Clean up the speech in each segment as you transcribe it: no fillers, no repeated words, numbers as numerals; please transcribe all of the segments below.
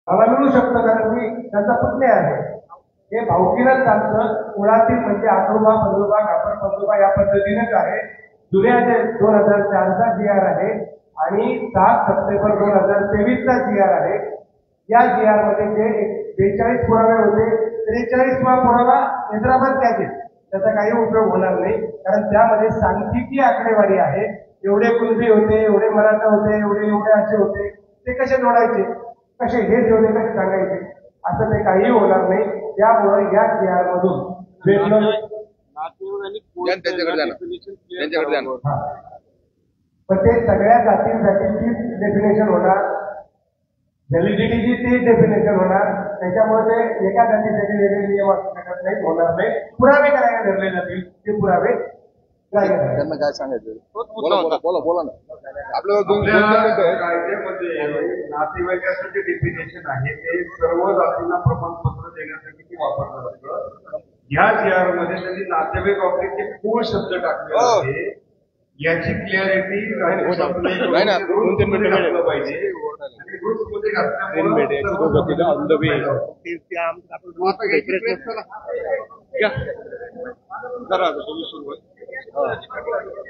मला मिळू शकतं कारण मी त्यांचा पुतणे आहे. हे भावकीनच चालतं. मुळातील म्हणजे आजोबा पंजोबा कापड पंजोबा या पद्धतीनेच आहे. जुन्या जे 2004चा जी आर आहे आणि 7 सप्टेंबर 2023चा जी आर आहे. या जी आर मध्ये जे 43 पुरावे होते 43वा पुरावा हैदराबाद कॅचेस त्याचा काही उपयोग होणार नाही कारण त्यामध्ये सांख्यिकी आकडेवारी आहे. एवढे कुणबी होते, एवढे मराठा होते, एवढे असे होते, ते कसे जोडायचे, कसे हे जेवढे कसे सांगायचे, असं ते काही होणार नाही. त्यामुळे या जी आर मधून पण ते सगळ्या जातींसाठी डेफिनेशन होणार, व्हॅलिडिटीची ती डेफिनेशन होणार. त्याच्यामुळे ते एका जातीसाठी वेगळे नियम असू शकत नाही, होणार नाही. पुरावे करायला धरले जातील, ते पुरावे त्यांना काय सांगायचं? बोला बोला बोला बोला ना. आपल्याला कायद्यामध्ये नातेवाईकाचं जे डेफिनेशन आहे ते सर्व जातींना प्रमाणपत्र देण्यासाठी वापरलं जातं. या जी आर मध्ये त्यांनी नातेवाईक ऑब्जेक्टचे पूर्ण शब्द टाकले आहे. याची क्लिअरिटी नाही ना, 2-3 मिनिटं घातलं पाहिजे.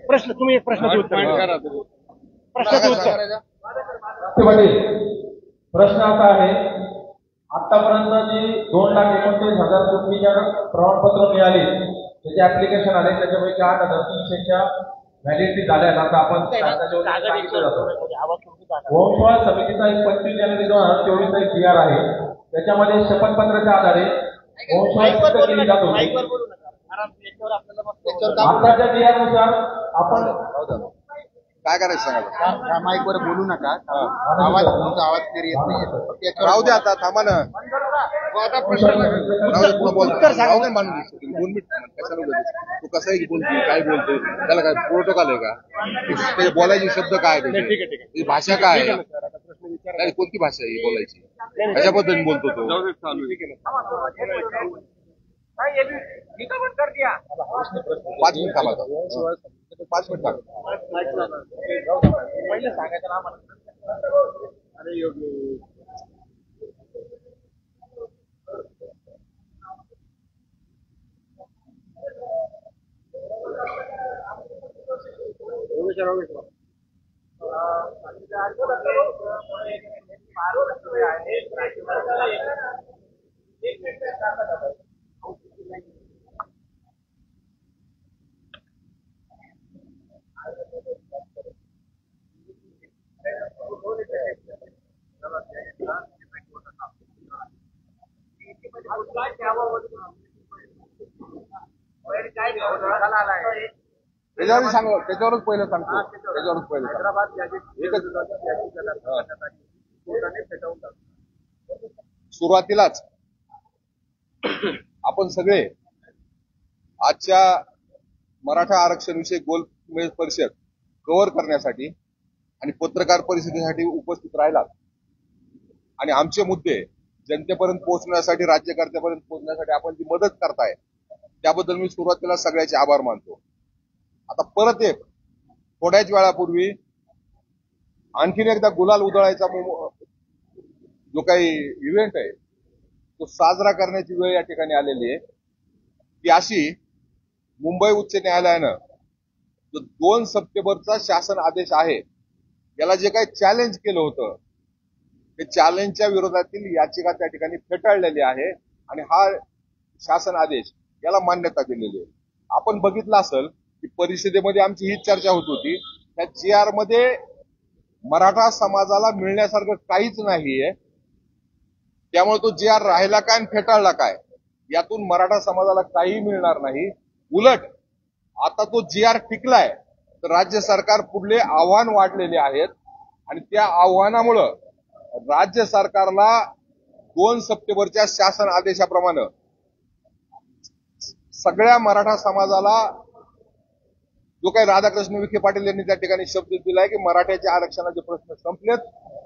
प्रश्न तुम्ही एक प्रश्नाचं उत्तर करा. प्रश्न असा आहे, आतापर्यंत जी 2,29,000 कोटीच्या प्रमाणपत्र मिळाली, त्याचे ऍप्लिकेशन आले, त्याच्यापैकी 8,300च्या व्हॅलिडिटी झाल्या. आता आपण सांगितलं जातं. ओमश्वर समितीचा 25 जानेवारी 2024चा एक जी आर आहे. त्याच्यामध्ये शपथपत्राच्या आधारे ओमश्वर केली जात होती. आताच्या जी आर नुसार आपण काय करायचं सांगा. माईकवर बोलू नका. आवाज तुमचा आवाज क्लिअर येत नाही. राहू द्या आता, थांबा ना. आता प्रश्न राहू दे मानून 2 मिनिट कशाला तू कसंही बोलतो, काय बोलतोय, त्याला काय प्रोटोकॉल आहे का? ते बोलायचे शब्द काय आहे, भाषा काय आहे, कोणती भाषा आहे बोलायची, कशा पद्धतीने बोलतो तो? 5 मिनिट थांबा. 5 मिनिट थांबा. पहिले सांगायचं ना आम्हाला. अरे योगी त्याच्यावर सांगू, त्याच्यावरच पहिलं सांगतो. त्याच्यावरच पहिलं सुरुवातीलाच आपण सगळे आजच्या मराठा आरक्षण विषयी गोलमेज परिषद कव्हर करण्यासाठी आणि पत्रकार परिषदेसाठी उपस्थित राहिलात आणि आमचे मुद्दे जनतेपर्यंत पोहोचण्यासाठी, राज्यकर्त्यापर्यंत पोहोचण्यासाठी आपण जी मदत करताय त्याबद्दल मी सुरुवातीला सगळ्याचे आभार मानतो. आता परत एक थोड्याच वेळापूर्वी आणखीन एकदा गुलाल उधळायचा जो काही इव्हेंट आहे तो साजरा करण्याची वेळ या ठिकाणी आलेली आहे. ती अशी, मुंबई उच्च न्यायालयानं जो 2 सप्टेंबरचा शासन आदेश आहे याला जे काही चॅलेंज केलं होतं ते चॅलेंजच्या विरोधातील याचिका त्या ठिकाणी फेटाळलेली आहे आणि हा शासन आदेश याला मान्यता दिलेली आहे. आपण बघितलं असेल की परिषदेमध्ये आमची ही चर्चा होत होती, त्या जी आर मध्ये मराठा समाजाला मिळण्यासारखं काहीच नाहीये. त्यामुळे तो जी आर राहिला काय आणि फेटाळला काय, यातून मराठा समाजाला काही मिळणार नाही. उलट आता तो जी आर टिकलाय तर राज्य सरकार पुढले आव्हान वाढलेले आहेत आणि त्या आव्हानामुळं राज्य सरकारला 2 सप्टेंबरच्या शासन आदेशाप्रमाणे सगळ्या मराठा समाजाला, जो काही राधाकृष्ण विखे पाटील यांनी त्या ठिकाणी शब्द दिलाय की मराठ्याच्या आरक्षणाचे प्रश्न संपलेत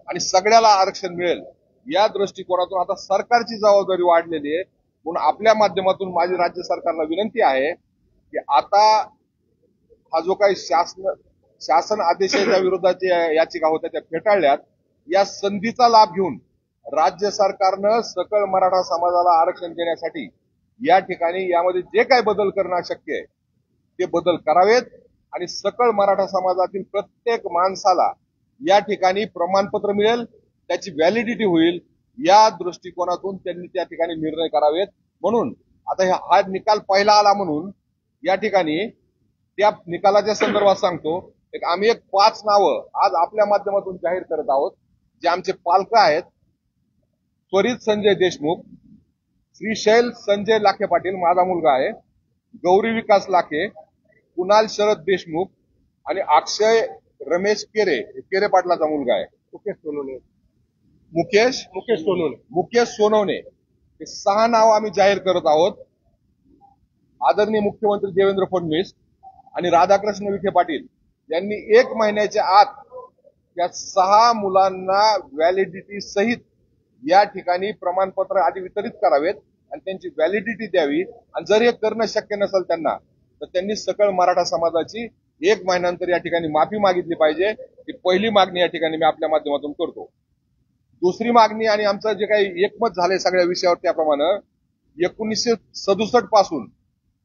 आणि सगळ्याला आरक्षण मिळेल, या दृष्टिकोनातून आता सरकारची जबाबदारी वाढलेली आहे. म्हणून आपल्या माध्यमातून माझी राज्य सरकारला विनंती आहे की आता हा जो काही शासन आदेशाच्या विरोधाच्या याचिका होत्या त्या फेटाळल्यात, या संधीचा लाभ घेऊन राज्य सरकारनं सकल मराठा समाजाला आरक्षण देण्यासाठी या ठिकाणी यामध्ये जे काही बदल करणं शक्य आहे ते बदल करावेत आणि सकल मराठा समाजातील प्रत्येक माणसाला या ठिकाणी प्रमाणपत्र मिळेल, त्याची व्हॅलिडिटी होईल, या दृष्टिकोनातून त्यांनी त्या ठिकाणी निर्णय करावेत. म्हणून आता हा निकाल पहिला आला म्हणून या ठिकाणी त्या निकालाच्या संदर्भात सांगतो, आम्ही 5 नावं आज आपल्या माध्यमातून जाहीर करत आहोत, जे आमचे पालक आहेत. त्वरित संजय देशमुख, श्रीशैल संजय लाखे पाटील माझा मुलगा आहे, गौरी विकास लाखे, कुणाल शरद देशमुख आणि अक्षय रमेश केरे पाटलाचा मुलगा आहे. मुकेश सोनवणे हे 6 नाव आम्ही जाहीर करत आहोत. आदरणीय मुख्यमंत्री देवेंद्र फडणवीस आणि राधाकृष्ण विखे पाटील यांनी 1 महिन्याच्या आत या 6 मुलांना व्हॅलिडिटी सहित या ठिकाणी प्रमाणपत्र आधी वितरित करावेत आणि त्यांची व्हॅलिडिटी द्यावी. आणि जर हे करणं शक्य नसेल त्यांना तर त्यांनी सकल मराठा समाजाची 1 महिन्यानंतर या ठिकाणी माफी मागितली पाहिजे. ही पहिली मागणी या ठिकाणी मी आपल्या माध्यमातून करतो. दुसरी मागणी आणि आमचं जे काही एकमत झाले सगळ्या विषयावर त्याप्रमाणे 1967 पासून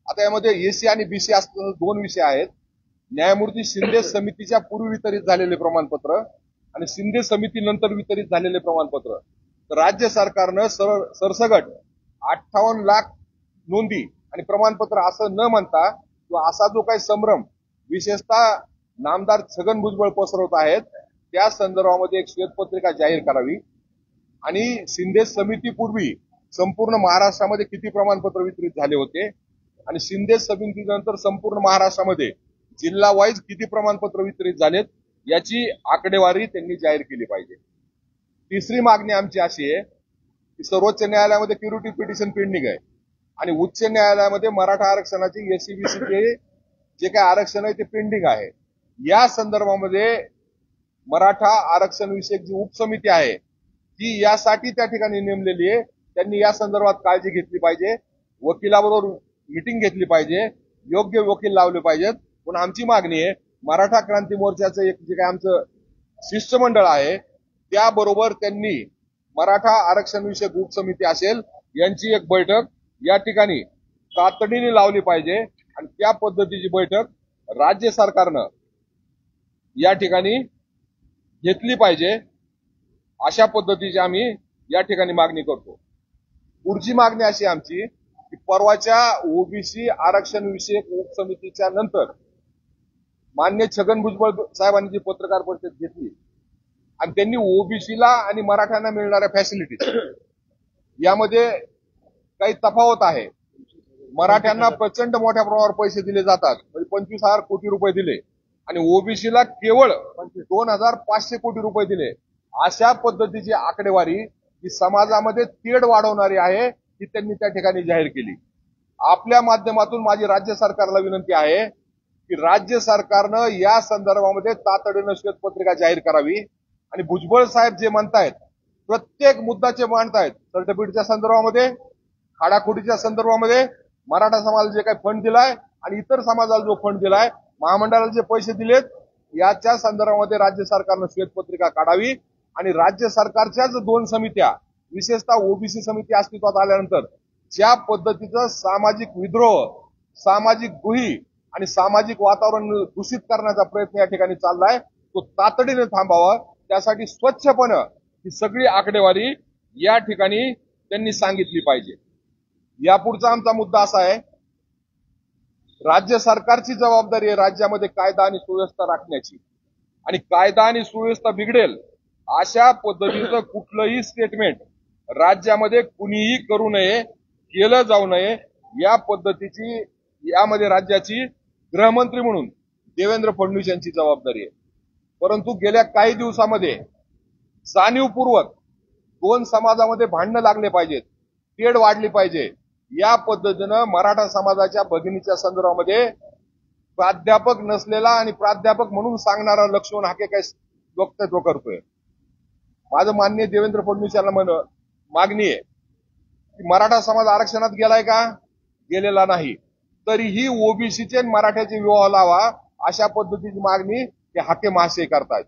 आता यामध्ये एसी आणि बीसी असं 2 विषय आहेत. न्यायमूर्ती शिंदे समितीच्या पूर्वी वितरित झालेले प्रमाणपत्र आणि शिंदे समितीनंतर वितरित झालेले प्रमाणपत्र. तर राज्य सरकारनं सरसगट 58 लाख नोंदी आणि प्रमाणपत्र असं न म्हणता किंवा असा जो काही संभ्रम विशेषतः नामदार छगन भुजबळ पसरवत आहेत त्या संदर्भामध्ये एक श्वेतपत्रिका जाहीर करावी आणि शिंदे समितीपूर्वी संपूर्ण महाराष्ट्रामध्ये किती प्रमाणपत्र वितरित झाले होते आणि शिंदे समितीनंतर संपूर्ण महाराष्ट्रामध्ये जिल्हा वाईज किती प्रमाणपत्र वितरित झालेत याची आकडेवारी त्यांनी जाहीर केली पाहिजे. तिसरी मागणी आमची अशी आहे की सर्वोच्च न्यायालयामध्ये क्युरिटी पिटिशन पेंडिंग आहे आणि उच्च न्यायालयामध्ये मराठा आरक्षणाची एससीबीसीचे जे काही आरक्षण आहे ते पेंडिंग आहे. या संदर्भामध्ये मराठा आरक्षण विषयक जी उपसमिती आहे ती यासाठी त्या ठिकाणी नेमलेली आहे. त्यांनी या संदर्भात काळजी घेतली पाहिजे, वकिलाबरोबर मिटिंग घेतली पाहिजे, योग्य वकील लावले पाहिजेत. पण आमची मागणी आहे मराठा क्रांती मोर्चाचं एक जे काही आमचं शिष्टमंडळ आहे त्याबरोबर त्यांनी मराठा आरक्षण विषयक उपसमिती असेल यांची एक बैठक या ठिकाणी तातडीने लावली पाहिजे आणि त्या पद्धतीची बैठक राज्य सरकारनं या ठिकाणी घेतली पाहिजे. अशा पद्धतीची आम्ही या ठिकाणी मागणी करतो. पुढची मागणी अशी आमची की परवाच्या ओबीसी आरक्षण विषयक उपसमितीच्या नंतर मान्य छगन भुजबळ साहेबांनी जी पत्रकार परिषद घेतली आणि त्यांनी ओबीसीला आणि मराठ्यांना मिळणाऱ्या फॅसिलिटीज यामध्ये काही तफावत आहे. मराठ्यांना प्रचंड मोठ्या प्रमाणावर पैसे दिले जातात, म्हणजे 25,000 कोटी रुपये दिले आणि ओबीसीला केवळ 2,500 कोटी रुपये दिले. अशा पद्धतीची आकडेवारी ही समाजामध्ये तेढ वाढवणारी आहे ही त्यांनी त्या ठिकाणी जाहीर केली. आपल्या माध्यमातून माझी राज्य सरकारला विनंती आहे की राज्य सरकारनं या संदर्भामध्ये तातडीनं श्वेतपत्रिका जाहीर करावी आणि भुजबळ साहेब जे म्हणतायत प्रत्येक मुद्दाचे मांडतायत, सर्टिफिकेटच्या संदर्भामध्ये, खाडाखोडीच्या संदर्भामध्ये, मराठा समाजाला जे काही फंड दिलाय आणि इतर समाजाला जो फंड दिलाय, महामंडळाला जे पैसे दिलेत याच्या संदर्भामध्ये राज्य सरकारनं श्वेतपत्रिका काढावी आणि राज्य सरकारच्याच 2 समित्या विशेषतः ओबीसी समिती अस्तित्वात आल्यानंतर ज्या पद्धतीचं सामाजिक विद्रोह, सामाजिक दुही आणि सामाजिक वातावरण दूषित करण्याचा प्रयत्न या ठिकाणी चाललाय तो तातडीने थांबावा. त्यासाठी स्वच्छपणे ही सगळी आकडेवारी या ठिकाणी त्यांनी सांगितली पाहिजे. यापुढचा आमचा मुद्दा असा आहे, राज्य सरकारची जबाबदारी आहे राज्यामध्ये कायदा आणि सुव्यवस्था राखण्याची आणि कायदा आणि सुव्यवस्था बिघडेल अशा पद्धतीचं कुठलंही स्टेटमेंट राज्यामध्ये कुणीही करू नये, केलं जाऊ नये. या पद्धतीची यामध्ये राज्याची गृहमंत्री म्हणून देवेंद्र फडणवीस यांची जबाबदारी आहे. परंतु गेल्या काही दिवसामध्ये जाणीवपूर्वक 2 समाजामध्ये भांडणं लागले पाहिजेत, तेढ वाढली पाहिजे. या पद्धतीनं मराठा समाजाच्या भगिनीच्या संदर्भामध्ये प्राध्यापक नसलेला आणि प्राध्यापक म्हणून सांगणारा लक्ष्मण हाके काय वक्तव्य करतोय. माझं माननीय देवेंद्र फडणवीस यांना मागणी आहे की मराठा समाज आरक्षणात गेलाय का? गेलेला नाही. तरीही ओबीसीचे मराठ्याचे विवाह लावा अशा पद्धतीची मागणी ते हाके महाशय करतायत.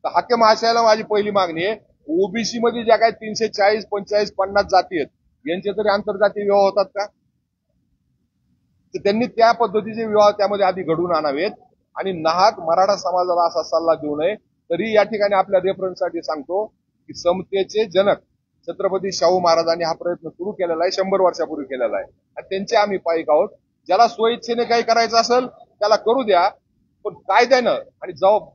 तर हाके महाशयाला माझी पहिली मागणी आहे ओबीसी मध्ये ज्या काही 340, 45, 50 जाती आहेत यांचे तरी आंतरजातीय विवाह होतात का? तर त्यांनी त्या पद्धतीचे विवाह त्यामध्ये आधी घडवून आणावेत आणि नाहक मराठा समाजाला असा सल्ला देऊ नये. तरी या ठिकाणी आपल्या रेफरन्ससाठी सांगतो की समतेचे जनक छत्रपती शाहू महाराजांनी हा प्रयत्न सुरू केलेला आहे, 100 वर्षापूर्वी केलेला आहे आणि त्यांचे आम्ही पाईक आहोत. ज्याला स्वइच्छेने काही करायचं असेल त्याला करू द्या, पण कायद्यानं आणि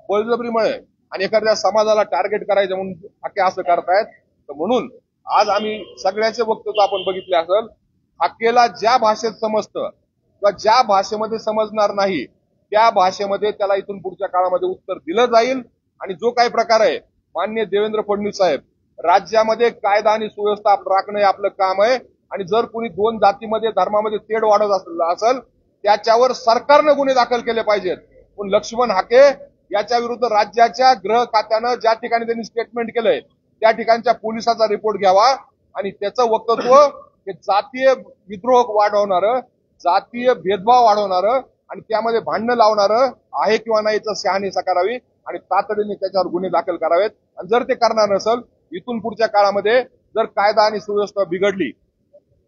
बळजबरीमुळे आणि एखाद्या समाजाला टार्गेट करायचं म्हणून हाके असं करतायत. तर म्हणून आज आम्ही सगळ्याचे वक्तव्य आपण बघितले असेल, हाकेला ज्या भाषेत समजतं किंवा ज्या भाषेमध्ये समजणार नाही त्या भाषेमध्ये त्याला इथून पुढच्या काळामध्ये उत्तर दिलं जाईल. आणि जो काही प्रकार आहे, माननीय देवेंद्र फडणवीस साहेब, राज्यामध्ये कायदा आणि सुव्यवस्था राखणं हे आपलं काम आहे आणि जर कुणी 2 जातीमध्ये धर्मामध्ये तेढ वाढत असेल त्याच्यावर सरकारनं गुन्हे दाखल केले पाहिजेत. पण लक्ष्मण हाके याच्या विरुद्ध राज्याच्या गृह खात्यानं ज्या ठिकाणी त्यांनी स्टेटमेंट केलंय त्या ठिकाणच्या पोलिसाचा रिपोर्ट घ्यावा आणि त्याचं वक्तव्य हे जातीय विद्रोह वाढवणारं, जातीय भेदभाव वाढवणारं आणि त्यामध्ये भांडणं लावणारं आहे किंवा नाही याचं शहानिशा करावी आणि तातडीने त्याच्यावर गुन्हे दाखल करावेत. आणि जर ते करणार नसेल, इथून पुढच्या काळामध्ये जर कायदा आणि सुव्यवस्था बिघडली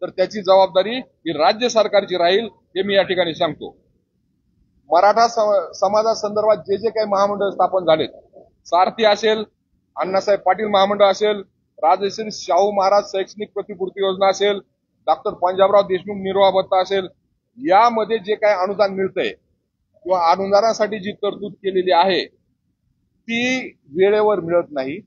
तर त्याची जबाबदारी ही राज्य सरकारची राहील, हे मी या ठिकाणी सांगतो. मराठा समाजासंदर्भात जे काही महामंडळ स्थापन झालेत, सारथी असेल, अण्णासाहेब पाटील महामंडळ असेल, राजश्री शाहू महाराज शैक्षणिक प्रतिपूर्ती योजना असेल, डॉक्टर पंजाबराव देशमुख निर्वाह भत्ता असेल, यामध्ये जे काही अनुदान मिळतंय किंवा अनुदानासाठी जी तरतूद केलेली आहे ती वेळेवर मिळत नाही.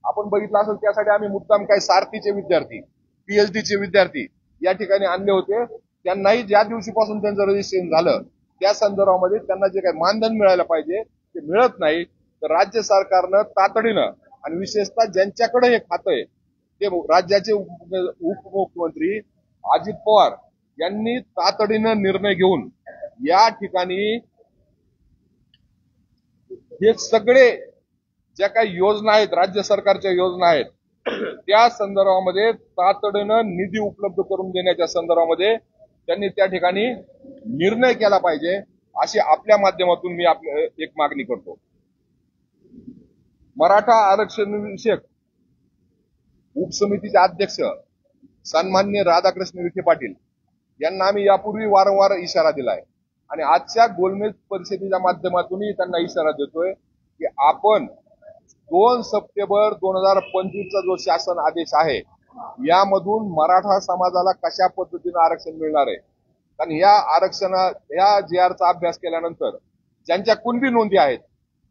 आपण बघितलं असेल, त्यासाठी आम्ही मुद्दाम काही सारथीचे विद्यार्थी, पीएचडीचे विद्यार्थी या ठिकाणी आणले होते. त्यांनाही ज्या दिवशीपासून त्यांचं रजिस्ट्रेशन झालं त्या संदर्भामध्ये त्यांना जे काही मानधन मिळायला पाहिजे ते मिळत नाही. तर राज्य सरकारनं तातडीनं आणि विशेषतः ज्यांच्याकडे हे खातं आहे ते राज्याचे उपमुख्यमंत्री अजित पवार यांनी तातडीनं निर्णय घेऊन या ठिकाणी हे सगळे ज्या काही योजना आहेत, राज्य सरकारच्या योजना आहेत, त्या संदर्भामध्ये तातडीनं निधी उपलब्ध करून देण्याच्या संदर्भामध्ये त्यांनी त्या ठिकाणी निर्णय केला पाहिजे, अशी आपल्या माध्यमातून मी एक मागणी करतो. मराठा आरक्षण विषयक उपसमितीचे अध्यक्ष सन्माननीय राधाकृष्ण विखे पाटील यांना आम्ही यापूर्वी वारंवार इशारा दिलाय आणि आजच्या गोलमेज परिषदेच्या माध्यमातूनही त्यांना इशारा देतोय की आपण 2 सप्टेंबर 2025 जो शासन आदेश आहे यामधून मराठा समाजाला कशा पद्धतीने आरक्षण मिळणार आहे. कारण या JR चा अभ्यास केल्यानंतर ज्यांच्या कुणबी नोंदी आहेत,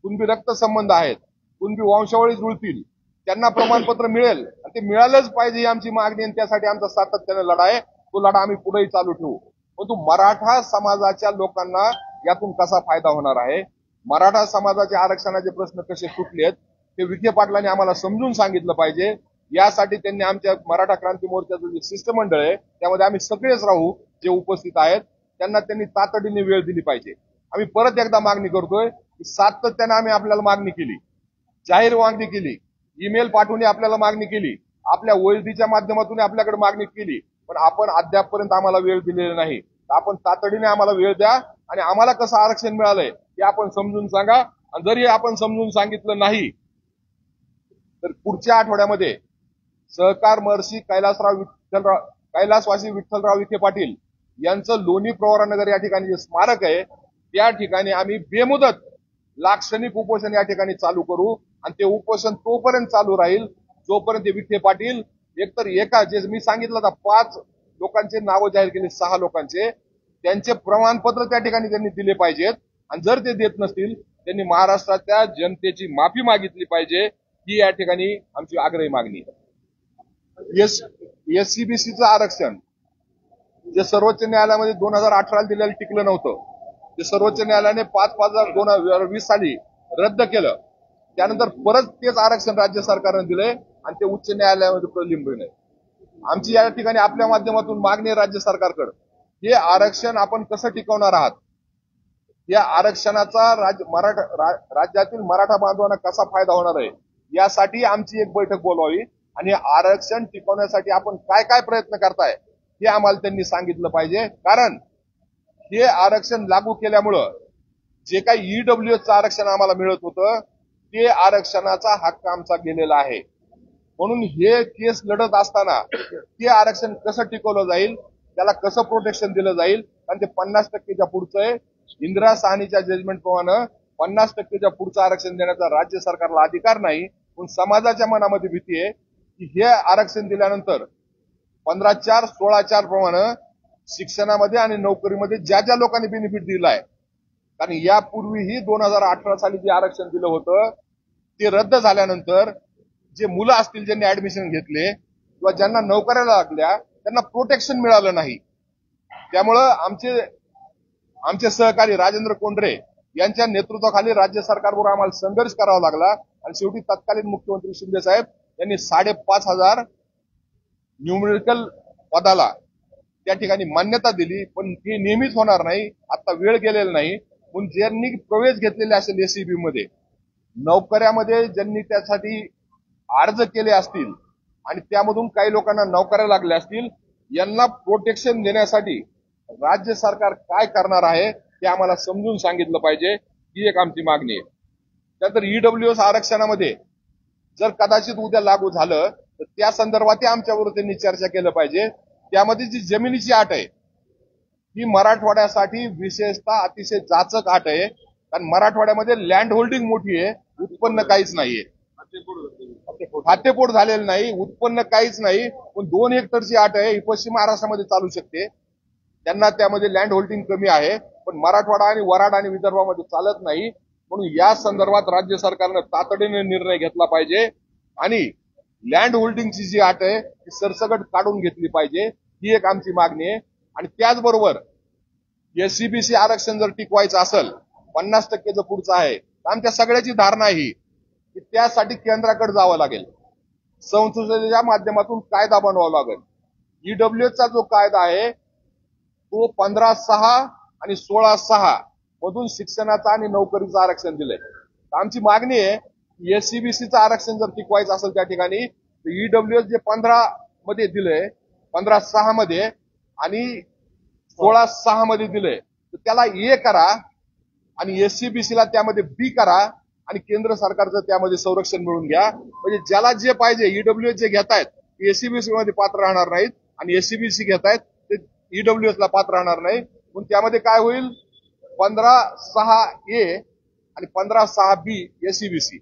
कुणबी रक्तसंबंध आहेत, कुणबी वंशावळी जुळतील त्यांना प्रमाणपत्र मिळेल आणि ते मिळालंच पाहिजे ही आमची मागणी आणि त्यासाठी आमचा सातत्याने लढा आहे. तो लढा आम्ही पुढेही चालू ठेवू. परंतु मराठा समाजाच्या लोकांना यातून कसा फायदा होणार आहे, मराठा समाजाच्या आरक्षणाचे प्रश्न कसे सुटलेत हे विखे पाटलांनी आम्हाला समजून सांगितलं पाहिजे. यासाठी त्यांनी आमच्या मराठा क्रांती मोर्चाचं जे शिष्टमंडळ आहे त्यामध्ये आम्ही सगळेच राहू, जे उपस्थित आहेत त्यांना त्यांनी तातडीने वेळ दिली पाहिजे. आम्ही परत एकदा मागणी करतोय की सातत्याने आम्ही आपल्याला मागणी केली, जाहीर मागणी केली, ईमेल पाठवून आपल्याला मागणी केली, आपल्या ओएसडीच्या माध्यमातून आपल्याकडे मागणी केली, पण आपण अद्यापपर्यंत आम्हाला वेळ दिलेला नाही. तर आपण तातडीने आम्हाला वेळ द्या आणि आम्हाला कसं आरक्षण मिळालंय हे आपण समजून सांगा. आणि जरी आपण समजून सांगितलं नाही तर पुढच्या आठवड्यामध्ये सहकार महर्षी कैलासवासी विठ्ठलराव विखे पाटील यांचं लोणी प्रवरानगर या ठिकाणी जे स्मारक आहे त्या ठिकाणी आम्ही बेमुदत लाक्षणिक उपोषण या ठिकाणी चालू करू आणि ते उपोषण तोपर्यंत चालू राहील जोपर्यंत विखे पाटील एकतर जे मी सांगितलं होतं 5 लोकांचे नावं जाहीर केले, 6 लोकांचे, त्यांचे प्रमाणपत्र त्या ठिकाणी त्यांनी दिले पाहिजेत आणि जर ते देत नसतील त्यांनी महाराष्ट्राच्या जनतेची माफी मागितली पाहिजे. ही या ठिकाणी आमची आग्रही मागणी आहे. एससीबीसीचं आरक्षण जे सर्वोच्च न्यायालयामध्ये 2018 दिलेलं टिकलं नव्हतं, ते सर्वोच्च न्यायालयाने 5/5/2020 साली रद्द केलं. त्यानंतर परत तेच आरक्षण राज्य सरकारने दिलंय आणि ते उच्च न्यायालयामध्ये प्रलंबित आहे. आमची या ठिकाणी आपल्या माध्यमातून मागणी आहे राज्य सरकारकडे, हे आरक्षण आपण कसं टिकवणार आहात, या आरक्षणाचा राज्यातील मराठा बांधवांना कसा फायदा होणार आहे यासाठी आमची एक बैठक बोलवावी आणि आरक्षण टिकवण्यासाठी आपण काय काय प्रयत्न करताय हे आम्हाला त्यांनी सांगितलं पाहिजे. कारण हे आरक्षण लागू केल्यामुळं जे काही ईडब्ल्यूएसचं आरक्षण आम्हाला मिळत होतं ते आरक्षणाचा हक्क आमचा गेलेला आहे. म्हणून हे केस लढत असताना ते आरक्षण कसं टिकवलं जाईल, त्याला कसं प्रोटेक्शन दिलं जाईल, कारण ते 50%च्या पुढचं आहे. इंदिरा साहनीच्या जजमेंट प्रमाणे 50%च्या पुढचं आरक्षण देण्याचा राज्य सरकारला अधिकार नाही. पण समाजाच्या मनामध्ये भीती आहे की हे आरक्षण दिल्यानंतर 15/4, 16/4 प्रमाणे शिक्षणामध्ये आणि नोकरीमध्ये ज्या ज्या लोकांनी बेनिफिट दिलाय, कारण यापूर्वीही 2018 साली जे आरक्षण दिलं होतं ते रद्द झाल्यानंतर जे मुलं असतील ज्यांनी ऍडमिशन घेतले किंवा ज्यांना नोकऱ्याला लागल्या त्यांना प्रोटेक्शन मिळालं नाही. त्यामुळं आमचे सहकारी राजेंद्र कोंढरे यांच्या नेतृत्वाखाली राज्य सरकारवर आम्हाला संघर्ष करावा लागला आणि शेवटी तत्कालीन मुख्यमंत्री शिंदे साहेब यांनी 5,500 न्यूमेरिकल पदाला त्या ठिकाणी मान्यता दिली. पण ती नेहमीच होणार नाही, आता वेळ गेलेला नाही. पण ज्यांनी प्रवेश घेतलेले असेल एसीबी मध्ये, नोकऱ्यामध्ये ज्यांनी त्यासाठी अर्ज केले असतील आणि त्यामधून काही लोकांना नोकऱ्या लागल्या असतील, यांना प्रोटेक्शन देण्यासाठी राज्य सरकार काय करणार आहे ते आम्हाला समजून सांगितलं पाहिजे. ही एक आमची मागणी आहे. त्यानंतर ईडब्ल्यूएस आरक्षणामध्ये जर कदाचित उद्या लागू झालं तर त्या संदर्भात आमच्याबरोबर त्यांनी चर्चा केलं पाहिजे. त्यामध्ये जी जमिनीची अट आहे ही मराठवाड्यासाठी विशेषतः अतिशय जाचक अट आहे. कारण मराठवाड्यामध्ये लँड होल्डिंग मोठी आहे, उत्पन्न काहीच नाहीये, खातेपोट झालेलं नाही, उत्पन्न काहीच नाही. पण 2 हेक्टरची अट आहे, ही पश्चिम महाराष्ट्रामध्ये चालू शकते. त्यांना त्यामध्ये लँड होल्डिंग कमी आहे, पण मराठवाडा आणि वराड आणि विदर्भामध्ये चालत नाही. म्हणून या संदर्भात राज्य सरकारनं तातडीने निर्णय घेतला पाहिजे आणि लँड होल्डिंगची जी अट आहे ती सरसकट काढून घेतली पाहिजे. ही एक आमची मागणी आहे. आणि त्याचबरोबर एससीबीसी आरक्षण जर टिकवायचं असेल, 50%चं पुढचं आहे, तर आमच्या सगळ्याची धारणा ही की त्यासाठी केंद्राकडे जावं लागेल, संसदेच्या माध्यमातून कायदा बनवावा लागेल. ईडब्ल्यूएसचा जो कायदा आहे तो 15/6 आणि 16/6 मधून शिक्षणाचं आणि नोकरीचं आरक्षण दिलंय. आमची मागणी आहे एससीबीसीचं आरक्षण जर टिकवायचं असेल त्या ठिकाणी ईडब्ल्यूएस जे 15 मध्ये दिलंय, 15/6 मध्ये आणि 16/6 मध्ये दिलंय, तर त्याला ए करा आणि एससीबीसीला त्यामध्ये बी करा आणि केंद्र सरकारचं त्यामध्ये संरक्षण मिळून घ्या. म्हणजे ज्याला जे पाहिजे, ईडब्ल्यूएस जे घेतायत ते एससीबीसी मध्ये पात्र राहणार नाहीत आणि एससीबीसी घेतायत ते ईडब्ल्यूएस ला पात्र राहणार नाही. पण त्यामध्ये काय होईल, 15/6 ए आणि 15/6 बी एससीबीसी,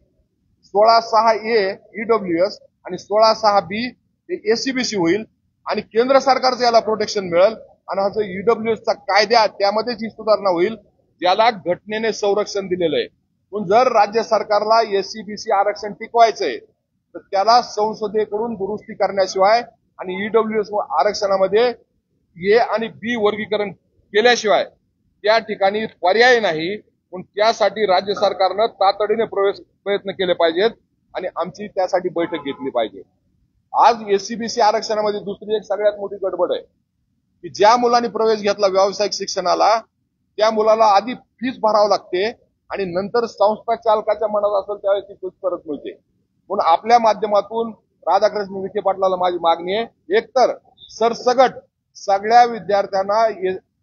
16/6 ए ईडब्ल्यूएस आणि 16/6 बी एससीबीसी होईल आणि केंद्र सरकारचं याला प्रोटेक्शन मिळेल. आणि हा जो ईडब्ल्यूएसचा कायदा त्यामध्ये जी सुधारणा होईल ज्याला घटनेने संरक्षण दिलेलं आहे. पण जर राज्य सरकारला एससीबीसी आरक्षण टिकवायचंय तर त्याला संसदेकडून दुरुस्ती करण्याशिवाय आणि ईडब्ल्यूएस आरक्षणामध्ये ए आणि बी वर्गीकरण केल्याशिवाय त्या ठिकाणी पर्याय नाही. पण त्यासाठी राज्य सरकारनं तातडीने प्रयत्न केले पाहिजेत आणि आमची त्यासाठी बैठक घेतली पाहिजे. आज एससीबीसी आरक्षणामध्ये दुसरी एक सगळ्यात मोठी गडबड आहे की ज्या मुलांनी प्रवेश घेतला व्यावसायिक शिक्षणाला त्या मुलाला आधी फीस भरावं लागते आणि नंतर संस्था चालकाच्या मनात असेल त्यावेळेस ती फीस परत मिळते. म्हणून आपल्या माध्यमातून राधाकृष्ण विखे पाटलाला माझी मागणी आहे, एकतर सरसगट सगळ्या विद्यार्थ्यांना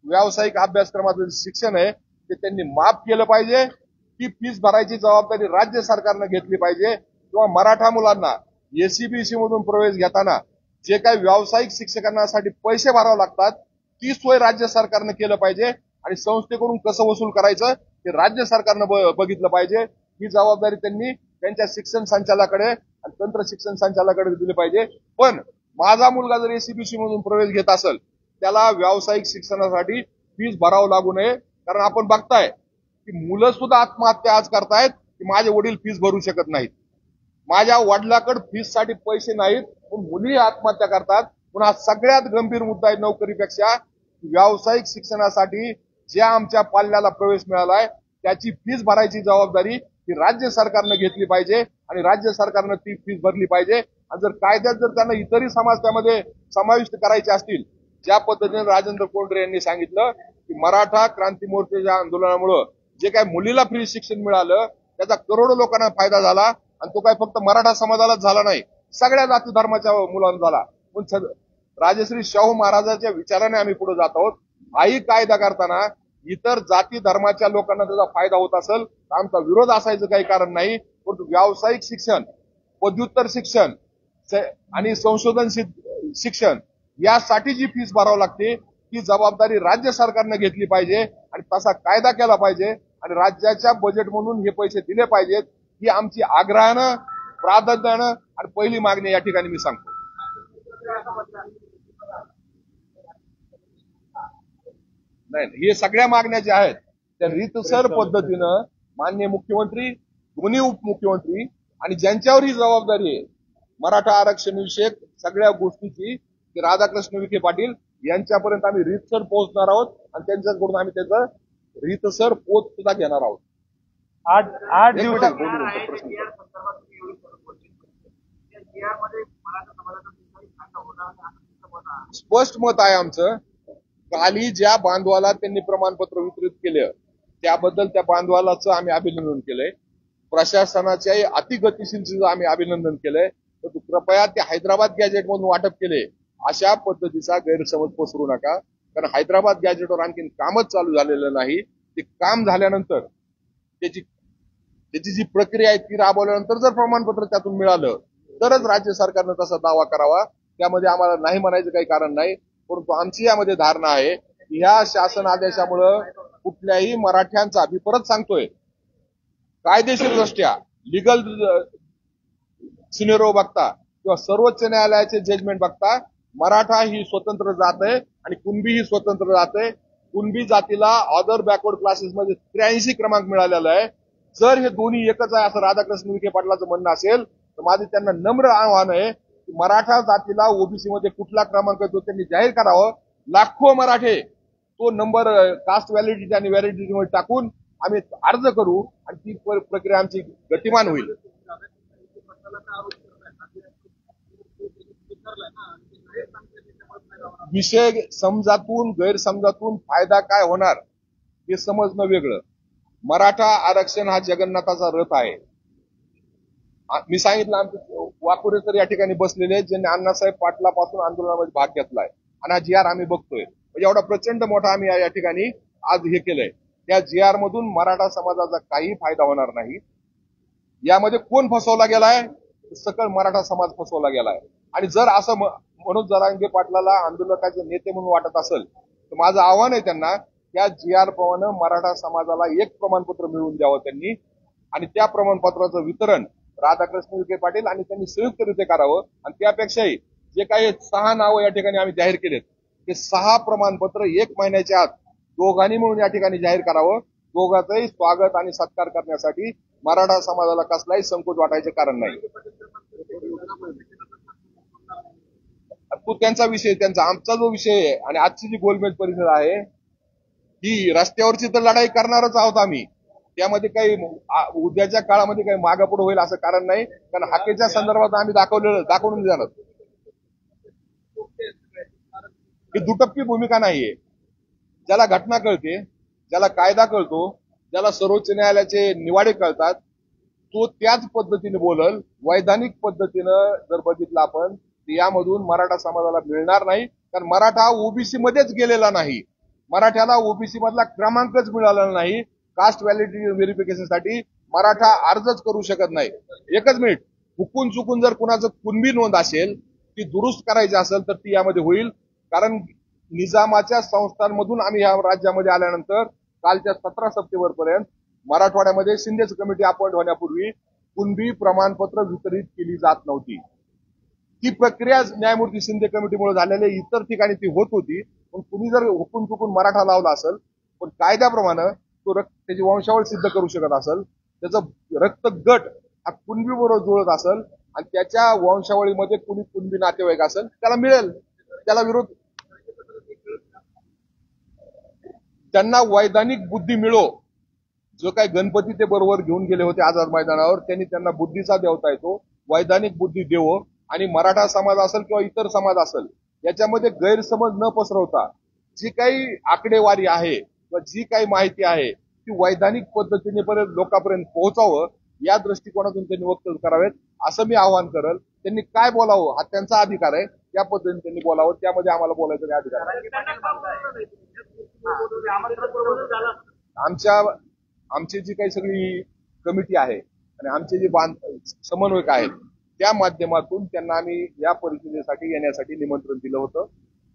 व्यावसायिक अभ्यासक्रमाचं शिक्षण आहे ते त्यांनी माफ केलं पाहिजे. ती फीस भरायची जबाबदारी राज्य सरकारनं घेतली पाहिजे. किंवा मराठा मुलांना एससीबीसी मधून प्रवेश घेताना जे काही व्यावसायिक शिक्षकांसाठी पैसे भरावे लागतात ती सोय राज्य सरकारनं केलं पाहिजे आणि संस्थेकडून कसं वसूल करायचं ते राज्य सरकारनं बघितलं पाहिजे. ही जबाबदारी त्यांनी त्यांच्या शिक्षण संचालकाकडे आणि तंत्र शिक्षण संचालकाकडे दिली पाहिजे. पण माझा मुलगा जर एससीबीसी मधून प्रवेश घेत असेल त्याला व्यावसायिक शिक्षणासाठी फीस भरावं लागू नये. कारण आपण बघताय की मुलं सुद्धा आत्महत्या आज करतायत की माझे वडील फीस भरू शकत नाहीत, माझ्या वडिलांकडे फीस साठी पैसे नाहीत, पण मुली आत्महत्या करतात. पण हा सगळ्यात गंभीर मुद्दा आहे नोकरीपेक्षा. व्यावसायिक शिक्षणासाठी ज्या आमच्या पाल्याला प्रवेश मिळालाय त्याची फीस भरायची जबाबदारी ही राज्य सरकारनं घेतली पाहिजे आणि राज्य सरकारनं ती फीस भरली पाहिजे. आणि जर कायद्यात जर त्यांना इतरही समाज त्यामध्ये समाविष्ट करायचे असतील, ज्या पद्धतीने राजेंद्र कोंढरे यांनी सांगितलं की मराठा क्रांती मोर्चाच्या आंदोलनामुळे जे काही मुलीला फ्री शिक्षण मिळालं त्याचा करोडो लोकांना फायदा झाला आणि तो काय फक्त मराठा समाजालाच झाला नाही, सगळ्या जाती धर्माच्या मुलांना झाला. पण राजश्री शाहू महाराजांच्या विचाराने आम्ही पुढे जात आहोत. आई कायदा करताना इतर जाती धर्माच्या लोकांना त्याचा फायदा होत असेल तर आमचा विरोध असायचं काही कारण नाही. परंतु व्यावसायिक शिक्षण, पदव्युत्तर शिक्षण, आणि संशोधन शिक्षण यासाठी जी फीस भरावी लागते ती जबाबदारी राज्य सरकारने घेतली पाहिजे आणि तसा कायदा केला पाहिजे आणि राज्याच्या बजेट म्हणून हे पैसे दिले पाहिजेत ही आमची आग्रहानं प्राधान्यानं आणि पहिली मागणी या ठिकाणी मी सांगतो. नाही हे सगळ्या मागण्या ज्या आहेत त्या रीतसर पद्धतीनं माननीय मुख्यमंत्री दोन्ही उपमुख्यमंत्री आणि ज्यांच्यावर ही जबाबदारी आहे मराठा आरक्षण विषयक सगळ्या गोष्टीची ते राधाकृष्ण विखे पाटील यांच्यापर्यंत आम्ही रीतसर पोहोचणार आहोत आणि त्यांच्याकडून आम्ही त्याचं रीतसर पोच सुद्धा घेणार आहोत. आठ दिवसात स्पष्ट मत आहे आमचं. काली ज्या बांधवाला त्यांनी प्रमाणपत्र वितरित केलं त्याबद्दल त्या बांधवालाचं आम्ही अभिनंदन केलंय. प्रशासनाच्याही अतिगतिशीलतेचं आम्ही अभिनंदन केलंय. तर कृपया ते हैदराबाद गॅजेट मधून वाटप केले अशा पद्धतीचा गैरसमज पसरू नका. कारण हैदराबाद गॅजेटवर आणखी कामच चालू झालेलं नाही. ते काम झाल्यानंतर त्याची जी प्रक्रिया आहे ती राबवल्यानंतर जर प्रमाणपत्र त्यातून मिळालं तरच राज्य सरकारनं तसा दावा करावा. त्यामध्ये आम्हाला नाही म्हणायचं काही कारण नाही. परंतु आमची यामध्ये धारणा आहे की ह्या शासन आदेशामुळं कुठल्याही मराठ्यांचा मी परत सांगतोय कायदेशीरदृष्ट्या लिगल सिनेरो बघता किंवा सर्वोच्च न्यायालयाचे जजमेंट बघता मराठा ही स्वतंत्र जात आहे आणि कुणबी ही स्वतंत्र जात आहे. कुणबी जातीला अदर बॅकवर्ड क्लासेस मध्ये 83 क्रमांक मिळालेला आहे. जर हे दोन्ही एकच आहे असं राधाकृष्ण विखे पाटलाचं म्हणणं असेल तर माझे त्यांना नम्र आव्हान आहे की मराठा जातीला ओबीसी मध्ये कुठला क्रमांक तो त्यांनी जाहीर करावं. लाखो मराठे तो नंबर कास्ट व्हॅलिडिटी आणि व्हॅलिडिटी मध्ये टाकून आम्ही अर्ज करू आणि ती प्रक्रिया आमची गतिमान होईल. विषय समजातून गैरसमजातून फायदा काय होणार हे समजणं वेगळं. मराठा आरक्षण हा जगन्नाथाचा रथ आहे. मी सांगितलं आमचे वाकुरे सर या ठिकाणी बसलेले आहेत ज्यांनी अण्णासाहेब पाटलापासून आंदोलनामध्ये भाग घेतलाय आणि हा GR आम्ही बघतोय. म्हणजे एवढा प्रचंड मोठा आम्ही या ठिकाणी आज हे केलंय. त्या GR मधून मराठा समाजाचा काही फायदा होणार नाही. यामध्ये कोण फसवला गेलाय? सकल मराठा समाज फसवला गेलाय. आणि जर असं मनोज जरांगे पाटलाला आंदोलकाचे नेते म्हणून वाटत असेल तर माझं आव्हान आहे त्यांना त्या GR प्रमाणे मराठा समाजाला एक प्रमाणपत्र मिळवून द्यावं त्यांनी आणि त्या प्रमाणपत्राचं वितरण राधाकृष्ण विखे पाटील आणि त्यांनी संयुक्तरित्या करावं. आणि त्यापेक्षाही जे काही 6 नावं या ठिकाणी आम्ही जाहीर केलेत ते 6 प्रमाणपत्र 1 महिन्याच्या आत दोघांनी मिळून या ठिकाणी जाहीर करावं. दोघांचंही स्वागत आणि सत्कार करण्यासाठी मराठा समाजाला कसलाही संकोच वाटायचे कारण नाही. तो त्यांचा विषय त्यांचा आमचा जो विषय आहे आणि आजची जी गोलमेज परिषद आहे ही रस्त्यावरची तर लढाई करणारच आहोत आम्ही. त्यामध्ये काही उद्याच्या काळामध्ये काही मागापुढे होईल असं कारण नाही. कारण हाकेच्या संदर्भात आम्ही दाखवून देणार. ही दुटप्पी भूमिका नाहीये. ज्याला घटना कळते, ज्याला कायदा कळतो, ज्याला सर्वोच्च न्यायालयाचे निवाडे कळतात तो त्याच पद्धतीने बोलल. वैधानिक पद्धतीनं जर बघितलं आपण यामधून मराठा समाजाला मिळणार नाही. कारण मराठा ओबीसी मध्येच गेलेला नाही. मराठ्याला ओबीसी मधला क्रमांकच मिळाला नाही. कास्ट व्हॅलिडिटी व्हेरिफिकेशनसाठी मराठा अर्जच करू शकत नाही. एकच मिनिट. हुकून चुकून जर कुणाचं कुणबी नोंद असेल ती दुरुस्त करायची असेल तर ती यामध्ये होईल. कारण निजामाच्या संस्थांमधून आम्ही या राज्यामध्ये आल्यानंतर कालच्या 17 सप्टेंबर पर्यंत मराठवाड्यामध्ये शिंदेच कमिटी अपॉइंट होण्यापूर्वी कुणबी प्रमाणपत्र वितरित केली जात नव्हती. ती प्रक्रिया न्यायमूर्ती शिंदे कमिटीमुळे झालेल्या इतर ठिकाणी ती होत होती. पण कुणी जर हुकून चुकून मराठा लावला असेल पण कायद्याप्रमाणे तो त्याची वंशावळ सिद्ध करू शकत असेल, त्याचं रक्त गट हा कुणबी बरोबर जुळत असेल आणि त्याच्या वंशावळीमध्ये कुणी कुणबी नातेवाईक असेल त्याला मिळेल. त्याला विरोध त्यांना वैधानिक बुद्धी मिळो. जो काही गणपती ते बरोबर घेऊन गेले होते आझाद मैदानावर त्यांनी त्यांना बुद्धीचा देवता येतो. वैधानिक बुद्धी देवो आणि मराठा समाज असेल किंवा इतर समाज असेल याच्यामध्ये गैरसमज न पसरवता जी काही आकडेवारी आहे किंवा जी काही माहिती आहे ती वैधानिक पद्धतीने लोकांपर्यंत पोहोचावं या दृष्टिकोनातून त्यांनी वक्तव्य करावेत असं मी आवाहन करेल. त्यांनी काय बोलावं हा त्यांचा अधिकार आहे. त्या पद्धतीने त्यांनी बोलावं. त्यामध्ये आम्हाला बोलायचा अधिकार आहे. आमची जी काही सगळी कमिटी आहे आणि आमचे जे समन्वयक आहेत त्या माध्यमातून त्यांना आम्ही या परिषदेसाठी येण्यासाठी निमंत्रण दिलं होतं.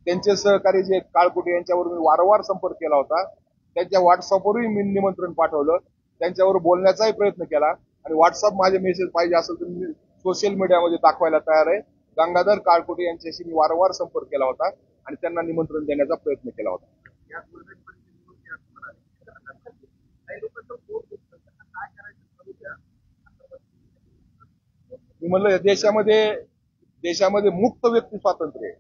त्यांचे सहकारी जे काळकुटे यांच्यावर मी वारंवार संपर्क केला होता. त्यांच्या व्हॉट्सअपवरही मी निमंत्रण पाठवलं. त्यांच्यावर बोलण्याचाही प्रयत्न केला आणि व्हॉट्सअप माझे मेसेज पाहिजे असेल तर मी सोशल मीडियामध्ये दाखवायला तयार आहे. गंगाधर काळकुटे यांच्याशी मी वारंवार संपर्क केला होता आणि त्यांना निमंत्रण देण्याचा प्रयत्न केला होता. मी म्हणलं देशामध्ये मुक्त व्यक्ती स्वातंत्र्य आहे.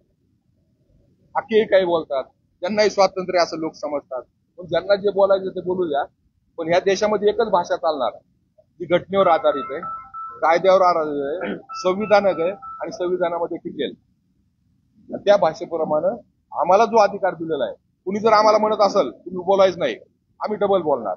बाकी काही बोलतात, त्यांनाही स्वातंत्र्य असं लोक समजतात. पण ज्यांना जे बोलायचं ते बोलू द्या. पण ह्या देशामध्ये एकच भाषा चालणार जी घटनेवर आधारित आहे, कायद्यावर आधारित आहे, संविधानात आहे आणि संविधानामध्ये टिकेल. त्या भाषेप्रमाणे आम्हाला जो अधिकार दिलेला आहे, कुणी जर आम्हाला म्हणत असेल तुम्ही बोलायचं नाही, आम्ही डबल बोलणार.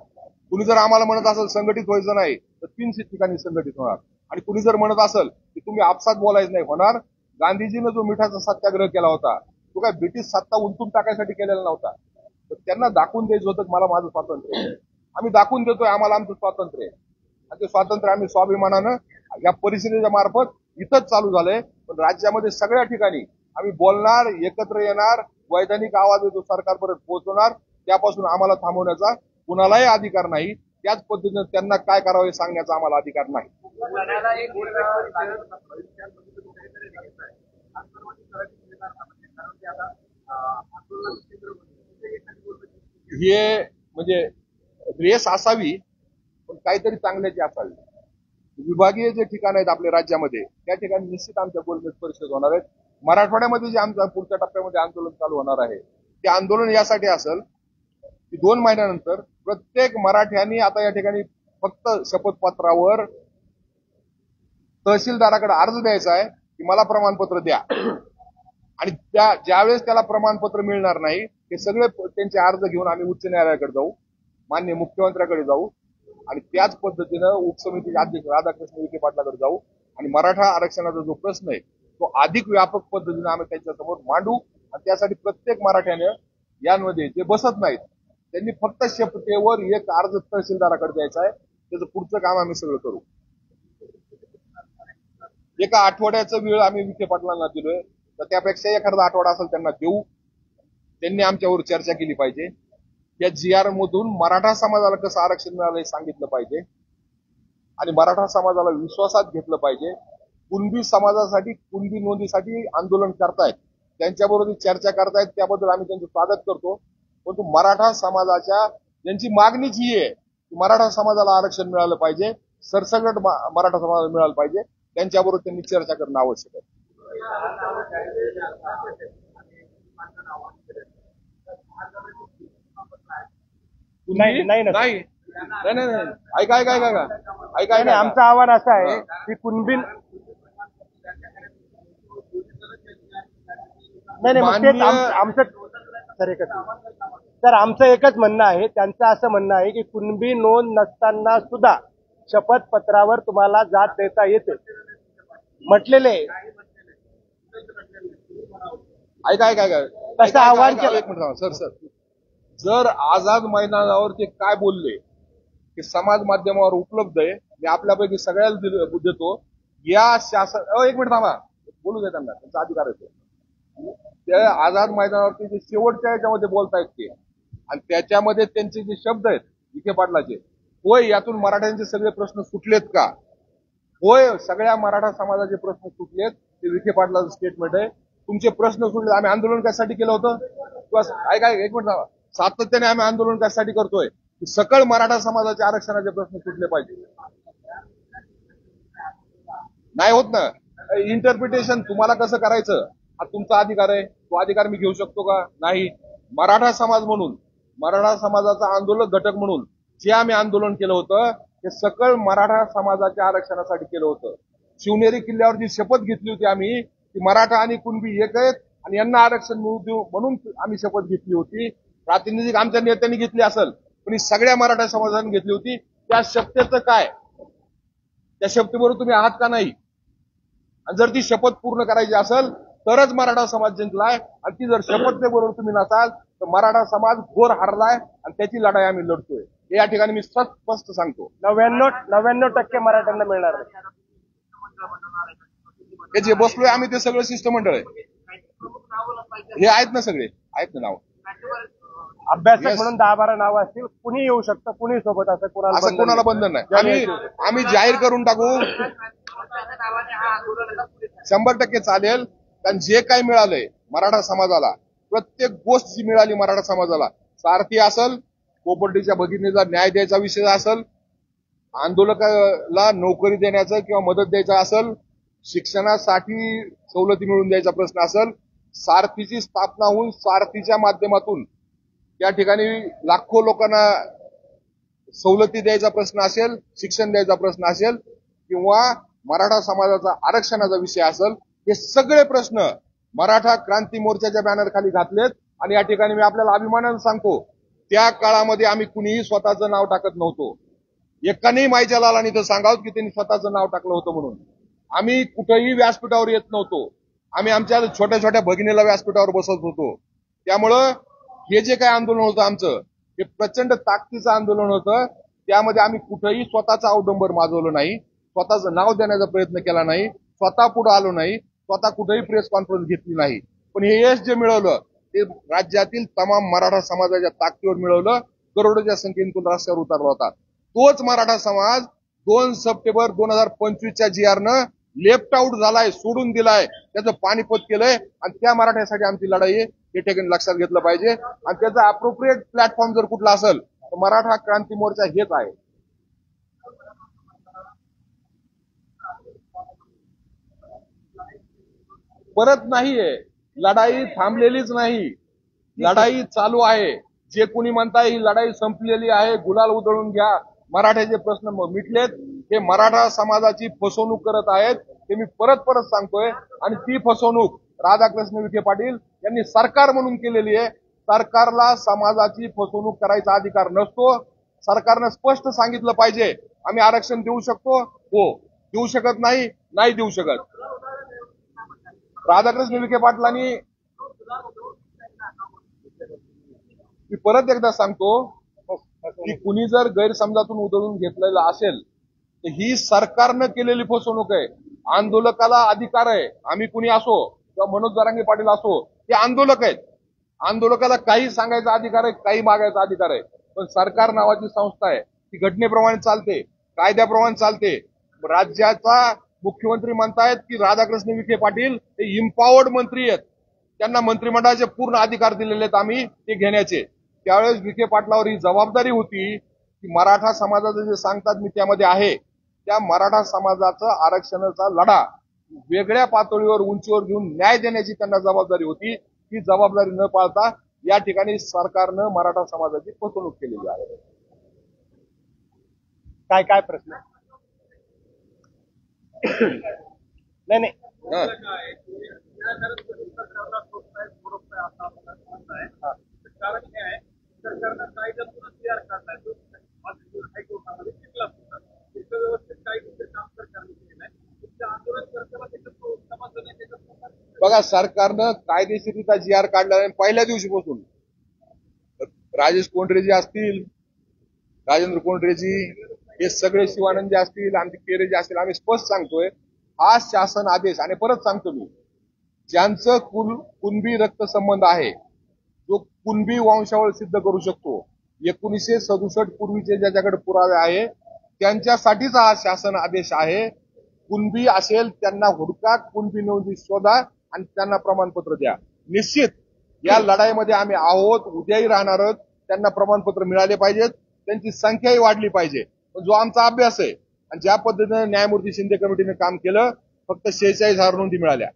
कुणी जर आम्हाला म्हणत असेल संघटित व्हायचं नाही तर 3 ठिकाणी संघटित होणार. आणि कुणी जर म्हणत असेल की तुम्ही आपसात बोलायचं नाही, होणार. गांधीजीनं जो मिठाचा सत्याग्रह केला होता तो काय ब्रिटिश सत्ता उलटून टाकायसाठी केलेला नव्हता. तर त्यांना दाखवून द्यायचं होतं मला माझं स्वातंत्र्य आहे. आम्ही दाखवून देतोय आम्हाला आमचं स्वातंत्र्य आहे आणि ते स्वातंत्र्य आम्ही स्वाभिमानानं या परिषदेच्या मार्फत इथंच चालू झालंय. पण राज्यामध्ये सगळ्या ठिकाणी आम्ही बोलणार, एकत्र येणार, वैधानिक आवाज येतो सरकारपर्यंत पोहोचवणार. त्यापासून आम्हाला थांबवण्याचा कुणालाही अधिकार नाही. त्याच पद्धतीनं त्यांना काय करावं हे सांगण्याचा आम्हाला अधिकार नाही. हे म्हणजे रेस असावी पण काहीतरी चांगल्याची असावी. विभागीय जे ठिकाण आहेत आपल्या राज्यामध्ये त्या ठिकाणी निश्चित आमच्या गोलमेज परिषद होणार आहेत. मराठवाड्यामध्ये जे आमच्या पुढच्या टप्प्यामध्ये आंदोलन चालू होणार आहे ते आंदोलन यासाठी असेल की 2 महिन्यानंतर प्रत्येक मराठ्यांनी आता या ठिकाणी फक्त शपथपत्रावर तहसीलदाराकडे अर्ज द्यायचा आहे की मला प्रमाणपत्र द्या. आणि ज्यावेळेस त्याला प्रमाणपत्र मिळणार नाही हे सगळे त्यांचे अर्ज घेऊन आम्ही उच्च न्यायालयाकडे जाऊ, माननीय मुख्यमंत्र्याकडे जाऊ आणि त्याच पद्धतीनं उपसमितीचे अध्यक्ष राधाकृष्ण विखे पाटलाकडे जाऊ आणि मराठा आरक्षणाचा जो प्रश्न आहे तो अधिक व्यापक पद्धतीने आम्ही त्यांच्यासमोर मांडू. आणि त्यासाठी प्रत्येक मराठ्याने यांमध्ये जे बसत नाहीत त्यांनी फक्त शपथेवर एक अर्ज तहसीलदाराकडे द्यायचा आहे. त्याचं पुढचं काम आम्ही सगळं करू. एका आठवड्याचा वेळ आम्ही विखे पाटलांना दिलोय तर त्यापेक्षा एखादा आठवडा असेल त्यांना देऊ. त्यांनी आमच्यावर चर्चा केली पाहिजे. या GR मधून मराठा समाजाला कसं आरक्षण मिळालं हे सांगितलं पाहिजे आणि मराठा समाजाला विश्वासात घेतलं पाहिजे. कुणबी समाजासाठी कुणबी नोंदीसाठी आंदोलन करतायत त्यांच्याबरोबर चर्चा करतायत त्याबद्दल आम्ही त्यांचं स्वागत करतो. परंतु मराठा समाजाच्या त्यांची मागणीच ही आहे की मराठा समाजाला आरक्षण मिळालं पाहिजे, सरसकट मराठा समाजाला मिळालं पाहिजे. त्यांच्याबरोबर त्यांनी चर्चा करणं आवश्यक आहे. नाही नाही ना. नाही ऐका आमचं आव्हान असं आहे की कुणबी नाही मग तेच आमचं सर आमचं एकच म्हणणं आहे. त्यांचं असं म्हणणं आहे की कुणबी नोंद नसताना सुद्धा शपथपत्रावर तुम्हाला जात देता येते म्हटलेले. ऐका कसं आव्हान केलं. एक मिनिट सर जर आझाद मैदानावर ते काय बोलले की समाज माध्यमावर उपलब्ध आहे, मी आपल्यापैकी सगळ्याला देतो. या शासन एक मिनिट थांबा बोलू दे त्यांना, त्यांचा अधिकार आहे. त्या आझाद मैदानावरती जे शेवटच्या याच्यामध्ये बोलतायत ते आणि त्याच्यामध्ये त्यांचे जे शब्द आहेत विखे पाटलाचे, होय यातून मराठ्यांचे सगळे प्रश्न सुटलेत का? होय सगळ्या मराठा समाजाचे प्रश्न सुटलेत. ते विखे पाटलाचं स्टेटमेंट आहे. तुमचे प्रश्न सुटले. आम्ही आंदोलन कशासाठी केलं होतं? ऐका एक मिनिट थांबा. सातत्याने आम्ही आंदोलन कशासाठी करतोय की सकळ मराठा समाजाचे आरक्षणाचे प्रश्न सुटले पाहिजे. नाही होत ना इंटरप्रिटेशन. तुम्हाला कसं करायचं हा तुमचा अधिकार आहे. तो अधिकार मी घेऊ शकतो का? नाही. मराठा समाज म्हणून मराठा समाजाचा आंदोलक घटक म्हणून जे आम्ही आंदोलन केलं होतं ते सकळ मराठा समाजाच्या आरक्षणासाठी केलं होतं. शिवनेरी किल्ल्यावर जी शपथ घेतली होती आम्ही की मराठा आणि कुणबी एक आहेत आणि यांना आरक्षण मिळू देऊ म्हणून आम्ही शपथ घेतली होती. प्रातिनिधिक आमच्या नेत्यांनी घेतली असेल पण ही सगळ्या मराठा समाजाने घेतली होती. त्या शपथेचं काय? त्या शपथेबरोबर तुम्ही आहात का नाही? आणि जर ती शपथ पूर्ण करायची असेल तरच मराठा समाज जिंकलाय आणि ती जर शपथेबरोबर तुम्ही नसाल तर मराठा समाज घोर हारलाय आणि त्याची लढाई आम्ही लढतोय. हे या ठिकाणी मी स्पष्ट सांगतो. 99% मराठ्यांना मिळणार नाही. हे जे बसलोय आम्ही ते सगळं शिष्टमंडळ आहे. हे आहेत ना सगळे, आहेत ना नाव. अभ्यासक Yes. म्हणून 10-12 नावं असतील, कुणी येऊ शकतं, कुणी सोबत असं असं कोणाला बंधन नाही. आम्ही जाहीर करून टाकू. 100% चालेल. कारण जे काही मिळालंय मराठा समाजाला, प्रत्येक गोष्ट जी मिळाली मराठा समाजाला, सारथी असल, कोपर्डीच्या भगिनीला न्याय द्यायचा विषय असल, आंदोलकाला नोकरी देण्याचं किंवा मदत द्यायचं असल, शिक्षणासाठी सवलती मिळवून द्यायचा प्रश्न असल, सारथीची स्थापना होऊन सारथीच्या माध्यमातून त्या ठिकाणी लाखो लोकांना सवलती द्यायचा प्रश्न असेल, शिक्षण द्यायचा प्रश्न असेल, किंवा मराठा समाजाचा आरक्षणाचा विषय असेल, हे सगळे प्रश्न मराठा क्रांती मोर्चाच्या बॅनर खाली घातलेत. आणि या ठिकाणी मी आपल्याला अभिमानाने सांगतो, त्या काळामध्ये आम्ही कुणीही स्वतःचं नाव टाकत नव्हतो. एकानेही माईच्या लालाने तर सांगावं की त्यांनी स्वतःचं नाव टाकलं होतं म्हणून. आम्ही कुठेही व्यासपीठावर येत नव्हतो. आम्ही आमच्या छोट्या छोट्या भगिनीला व्यासपीठावर बसवत होतो. त्यामुळं हे जे काही आंदोलन होतं आमचं, हे प्रचंड ताकदीचं आंदोलन होतं. त्यामध्ये आम्ही कुठेही स्वतःचा अवडंबर माजवलं नाही, स्वतःचं नाव देण्याचा प्रयत्न केला नाही, स्वतः पुढे आलो नाही, स्वतः कुठेही प्रेस कॉन्फरन्स घेतली नाही. पण हे यश जे मिळवलं ते राज्यातील तमाम मराठा समाजाच्या ताकदीवर मिळवलं. करोडोच्या संख्येतून रस्त्यावर उतरला होता. तोच मराठा समाज 2 सप्टेंबर 2025च्या GRनं लेफ्ट आउट झालाय, सोडून दिलाय, त्याचं पाणीपत केलंय. आणि त्या मराठ्यासाठी आमची लढाई आहे, हे ठिकाणी लक्षात घेतलं पाहिजे. आणि त्याचा अप्रोप्रिएट प्लॅटफॉर्म जर कुठला असेल तर मराठा क्रांती मोर्चा हेच आहे. परत नाहीये, लढाई थांबलेलीच नाही, लढाई चालू आहे. जे कोणी म्हणताय ही लढाई संपलेली आहे, गुलाल उधळून घ्या, मराठ्याचे प्रश्न मिटलेत, हे मराठा समाजाची फसवणूक करत आहेत. ते मी परत सांगतोय. आणि ती फसवणूक राधाकृष्ण विखे पाटील यांनी सरकार म्हणून केलेली आहे. सरकारला समाजाची फसवणूक करायचा अधिकार नसतो. सरकारनं स्पष्ट सांगितलं पाहिजे, आम्ही आरक्षण देऊ शकतो, हो. देऊ शकत नाही, नाही देऊ शकत. राधाकृष्ण विखे पाटलांनी, मी परत एकदा सांगतो की कुणी जर गैरसमजातून उधळून घेतलेलं असेल तर ही सरकारनं केलेली फसवणूक आहे. आंदोलकाला अधिकार आहे, आम्ही कुणी असो किंवा मनोज जरांगे पाटील असो, ते आंदोलक आहेत. आंदोलकाला काही सांगायचा अधिकार आहे, काही मागायचा अधिकार आहे. पण सरकार नावाची संस्था आहे, ती घटनेप्रमाणे चालते, कायद्याप्रमाणे चालते. राज्याचा मुख्यमंत्री म्हणतायत की राधाकृष्ण विखे पाटील हे इम्पॉवर्ड मंत्री आहेत, त्यांना मंत्रिमंडळाचे पूर्ण अधिकार दिलेले आहेत आम्ही ते घेण्याचे. त्यावेळेस विखे पाटलावर ही जबाबदारी होती की मराठा समाजाचं जे सांगतात मी त्यामध्ये आहे, त्या मराठा समाजाचा आरक्षणाचा लढा वेगळ्या पातळीवर उंचीवर घेऊन न्याय देण्याची त्यांना जबाबदारी होती. ही जबाबदारी न पाळता या ठिकाणी सरकारनं मराठा समाजाची फसवणूक केलेली आहे. काय काय प्रश्न? नाही कारण काय आहे, सरकारनं कायद्यातूनच तयार काढलाय तो हायकोर्टामध्ये टिकला सुद्धा इतकं व्यवस्थित कायदेशीर काम सरकारने केलं आहे. तुमच्या आंदोलन करताना त्याच्यात समजलं नाही, त्याच्यात बघा, सरकारनं कायदेशीरित्या GR काढला आहे. पहिल्या दिवशीपासून राजेश कोंडरेजी असतील, राजेंद्र कोंडरेजी, हे सगळे शिवानंद असतील, आमचे केरेजी असतील, आम्ही स्पष्ट सांगतोय हा शासन आदेश. आणि परत सांगतो मी, ज्यांचं कुणबी रक्त संबंध आहे, जो कुणबी वंशावळ सिद्ध करू शकतो, 1967 पूर्वीचे ज्याच्याकडे पुरावे आहे, त्यांच्यासाठीच हा शासन आदेश आहे. कुणबी असेल त्यांना हुडका, कुणबी नोंदी शोधा आणि त्यांना प्रमाणपत्र द्या. निश्चित या लढाईमध्ये आम्ही आहोत, उद्याही राहणार आहोत. त्यांना प्रमाणपत्र मिळाले पाहिजेत, त्यांची संख्याही वाढली पाहिजे. पण जो आमचा अभ्यास आहे आणि ज्या पद्धतीने न्यायमूर्ती शिंदे कमिटीने काम केलं, फक्त 46,000 नोंदी मिळाल्या,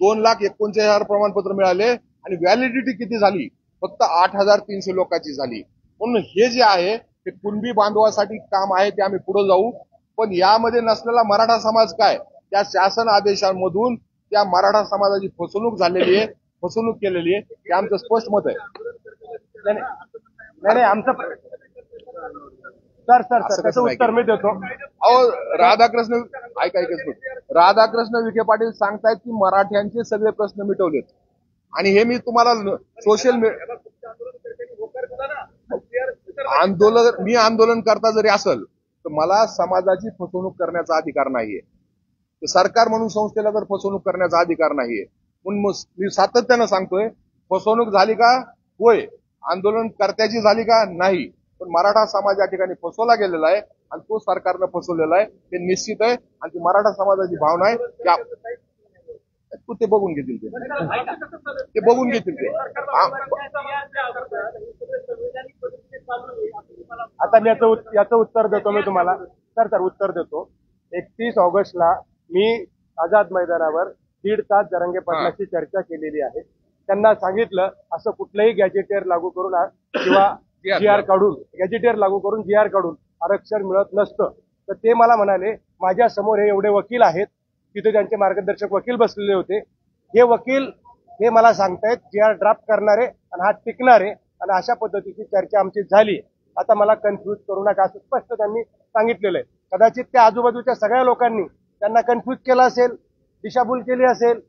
2,39,000 प्रमाणपत्र मिळाले आणि व्हॅलिडिटी किती झाली? फक्त 8,300 लोकांची झाली. म्हणून हे जे आहे ते कुणबी बांधवासाठी काम आहे, ते आम्ही पुढे जाऊ. पण यामध्ये नसलेला मराठा समाज काय, त्या शासन आदेशांमधून त्या मराठा समाजाची फसवणूक झालेली आहे, फसवणूक केलेली आहे, हे आमचं स्पष्ट मत आहे. नाही आमचं सर त्याचं उत्तर मी देतो. अहो, राधाकृष्ण विखे पाटील सांगतायत की मराठ्यांचे सगळे प्रश्न मिटवलेत. आणि हे मी तुम्हाला सोशल मी आंदोलन करता जरी असेल तर मला समाजाची फसवणूक करण्याचा अधिकार नाहीये. सरकार म्हणून संस्थेला जर फसवणूक करण्याचा अधिकार नाहीये. म्हणून मी सातत्यानं सांगतोय, फसवणूक झाली का? होय. आंदोलनकर्त्याची झाली का? नाही. पण मराठा समाज या ठिकाणी फसवला गेलेला आहे आणि तो सरकारनं फसवलेला आहे, ते निश्चित आहे. आणि ती मराठा समाजाची भावना आहे तू ते बघून घेतील, ते बघून घेतील ते. आता मी याचं उत्तर देतो मी तुम्हाला. सर उत्तर देतो. 31 ऑगस्टला मी आझाद मैदानावर 1.5 तास जरांगे पाटलांची चर्चा केलेली आहे. त्यांना सांगितलं असं कुठलंही गॅजेटियर लागू करून किंवा जीआर काढून गॅजेटियर लागू करून जीआर काढून आरक्षण मिळत नसतं. तर ते मला म्हणाले माझ्या समोर हे एवढे वकील आहेत, तिथे त्यांचे मार्गदर्शक वकील बसलेले होते. हे वकील हे मला सांगतायत जीआर ड्राफ्ट करणारे आणि हा टिकणारे आणि अशा पद्धतीची चर्चा आमची झाली. आता मला कन्फ्यूज करू नका असं स्पष्ट त्यांनी सांगितलेलं आहे. कदाचित त्या आजूबाजूच्या सगळ्या लोकांनी त्यांना कन्फ्यूज केलं असेल, दिशाभूल केली असेल,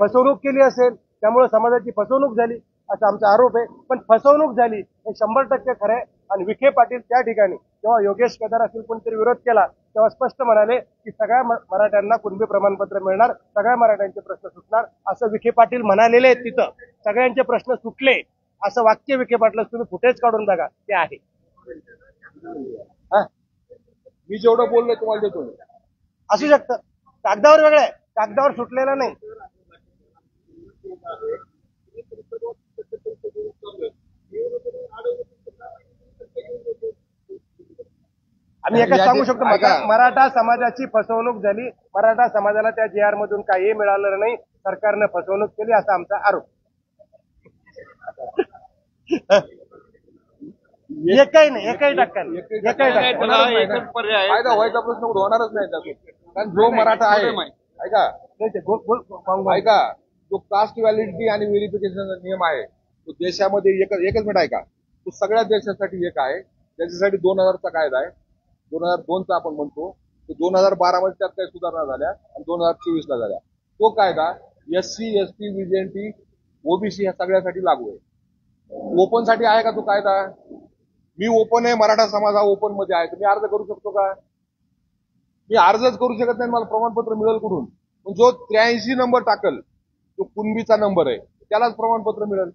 फसवणूक केली असेल, त्यामुळे समाजाची फसवणूक झाली असा आमचा आरोप आहे. पण फसवणूक झाली हे 100% खरं आहे. आणि विखे पाटील त्या ठिकाणी जेव्हा योगेश केदार असेल कोणतरी विरोध केला तेव्हा स्पष्ट म्हणाले की सगळ्या मराठ्यांना कुणबी प्रमाणपत्र मिळणार, सगळ्या मराठ्यांचे प्रश्न सुटणार असं विखे पाटील म्हणालेले आहेत. तिथं सगळ्यांचे प्रश्न सुटले असं वाक्य विखे पाटील तुम्ही फुटेज काढून बघा, ते आहे. मी जेवढं बोललोय तुम्हाला देतो. असू शकतं, कागदावर वेगळं आहे, कागदावर सुटलेलं नाही. आम्ही एकच सांगू शकतो, मराठा समाजाची फसवणूक झाली. मराठा समाजाला त्या जीआर मधून काही मिळालं नाही, सरकारनं फसवणूक केली असा आमचा आरोप. एकही नाही, एकही टक्का फायदा व्हायचा प्रश्न होणारच नाही त्यातून. कारण जो मराठा आहे ऐका जो कास्ट व्हॅलिडिटी आणि व्हेरिफिकेशनचा नियम आहे तो देशामध्ये एकच मिनिट ऐका, तो सगळ्या देशासाठी एक आहे. त्याच्यासाठी 2000चा कायदा आहे, 2002चा आपण म्हणतो. तो 2012 मध्ये त्यात काही सुधारणा झाल्या आणि 2024ला झाल्या. तो कायदा SC, ST, VJNT, OBC ह्या सगळ्यासाठी लागू आहे. ओपन साठी आहे का तो कायदा? मी ओपन आहे, मराठा समाज हा ओपन मध्ये आहे, तुम्ही अर्ज करू शकतो का? मी अर्जच करू शकत नाही, मला प्रमाणपत्र मिळेल कुठून? पण जो 83 नंबर टाकल तो कुणबीचा नंबर आहे, त्यालाच प्रमाणपत्र मिळेल.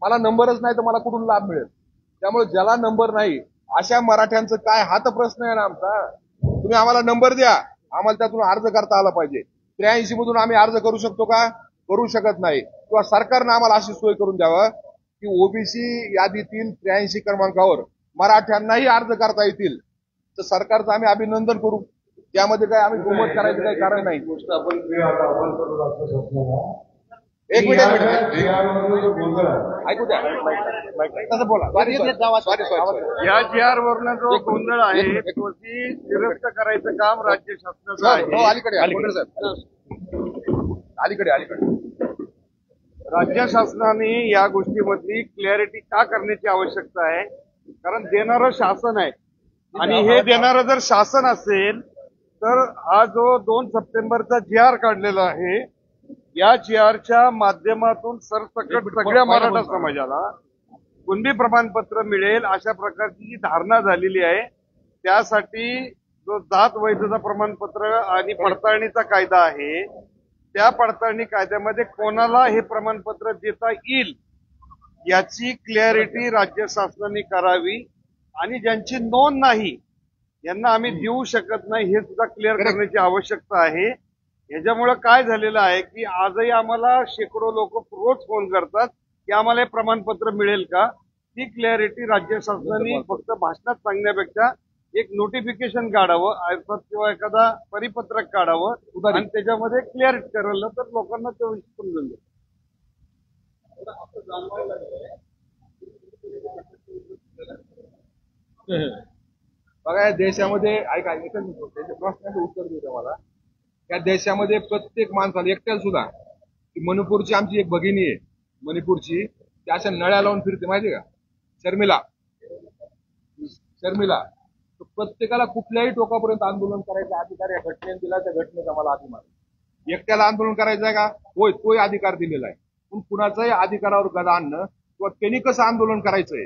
मला नंबरच नाही तर मला कुठून लाभ मिळेल? त्यामुळे ज्याला नंबर नाही अशा मराठ्यांचं काय, हा तर प्रश्न आहे ना आमचा. तुम्ही आम्हाला नंबर द्या, आम्हाला त्यातून अर्ज करता आला पाहिजे. 83 मधून आम्ही अर्ज करू शकतो का? करू शकत नाही. किंवा सरकारनं आम्हाला अशी सोय करून द्यावं की ओबीसी यादीतील 83 क्रमांकावर मराठ्यांनाही अर्ज करता येतील, तर सरकारचं आम्ही अभिनंदन करू. त्यामध्ये काय आम्ही गुमत करायचं काही कारण नाही. एक मिनिट ऐकू द्या, तसं बोला. या जीआर वरनं जो गोंधळ आहे तो दुरुस्त करायचं काम राज्य शासनाचं आहे. अलीकडे राज्य शासनाने या गोष्टीमधली क्लॅरिटी का करण्याची आवश्यकता आहे? कारण देणारं शासन आहे आणि हे देणारं जर शासन असेल तर हा जो 2 सप्टेंबरचा जीआर काढलेला आहे या जीआरच्या माध्यमातून सरसकट सगळ्या मराठा समाजाला कुणबी प्रमाणपत्र मिळेल अशा प्रकारची जी धारणा झालेली आहे. त्यासाठी जो जात वैधता प्रमाणपत्र आणि पडताळणीचा कायदा आहे त्या पडताळणी कायद्यामध्ये कोणाला हे प्रमाणपत्र देता येईल याची क्लॅरिटी राज्य शासनाने करावी आणि ज्यांची नोंद नाही यांना आम्ही देऊ शकत नाही हे सुद्धा क्लिअर करण्याची आवश्यकता आहे. याच्यामुळे काय झालेलं आहे की आजही आम्हाला शेकडो लोक रोज फोन करतात की आम्हाला हे प्रमाणपत्र मिळेल का? ती क्लॅरिटी राज्य शासनाने फक्त भाषणात सांगण्यापेक्षा एक नोटिफिकेशन काढावं अर्थात किंवा एखादा परिपत्रक काढावं आणि त्याच्यामध्ये क्लिअरिटी करायला तर लोकांना ते समजून जाईल. बघा देशामध्ये ऐका त्याच्या प्रश्नाचं उत्तर देऊ मला. या देशामध्ये प्रत्येक माणसाला एकट्याला सुद्धा मणिपूरची आमची एक भगिनी आहे, मणिपूरची ती अशा नळ्या लावून फिरते माहिती का, शर्मिला. प्रत्येकाला कुठल्याही टोकापर्यंत आंदोलन करायचा अधिकार या घटनेने दिला. त्या घटनेचा मला अभिमान. एकट्याला आंदोलन करायचं आहे का? होय, तोही अधिकार दिलेला आहे. पण कुणाचाही अधिकारावर गदा आणणं किंवा त्यांनी कसं आंदोलन करायचंय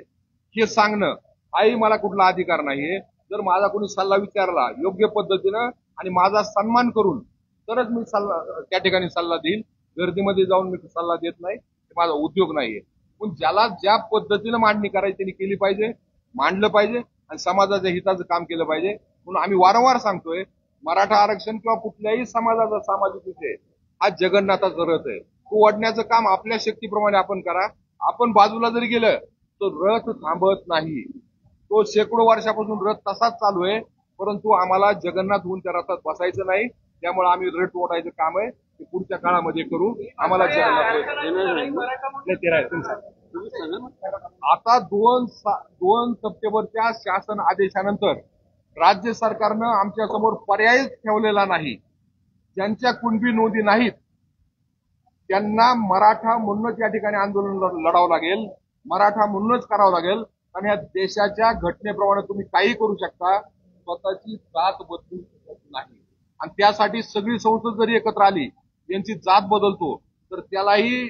हे सांगणं हाही मला कुठला अधिकार नाहीये. जर माझा कोणी सल्ला विचारला योग्य पद्धतीनं आणि माझा सन्मान करून तरच मी त्या ठिकाणी सल्ला देईल. गर्दीमध्ये जाऊन मी सल्ला देत नाही, माझा उद्योग नाहीये. पण ज्याला ज्या पद्धतीनं मांडणी करायची त्यांनी केली पाहिजे, मांडलं पाहिजे आणि समाजाच्या हिताचं काम केलं पाहिजे. म्हणून आम्ही वारंवार सांगतोय, मराठा आरक्षण किंवा कुठल्याही समाजाचा सामाजिक विषय हा जगन्नाथाचा रथ आहे. तो ओढण्याचं काम आपल्या शक्तीप्रमाणे आपण करा. आपण बाजूला जरी गेलं तर रथ थांबत नाही. तो शेकडो वर्षापासून रथ तसाच चालू आहे, परंतु आम्हाला जगन्नाथ होऊन त्या रथात बसायचं नाही. त्यामुळे आम्ही रथ ओढायचं काम आहे ते पुढच्या काळामध्ये करू. आम्हाला आता 2 सप्टेंबरच्या शासन आदेशानंतर राज्य सरकारनं आमच्या समोर पर्यायच ठेवलेला नाही. ज्यांच्या कुणबी नोंदी नाहीत त्यांना मराठा म्हणूनच या ठिकाणी आंदोलन लढावं लागेल, मराठा म्हणूनच करावं लागेल. आणि या देशाच्या घटनेप्रमाणे तुम्ही काही करू शकता, स्वतःची जात बदलू शकत नाही. आणि त्यासाठी सगळी संसद जरी एकत्र आली, त्यांची जात बदलतो, तर त्यालाही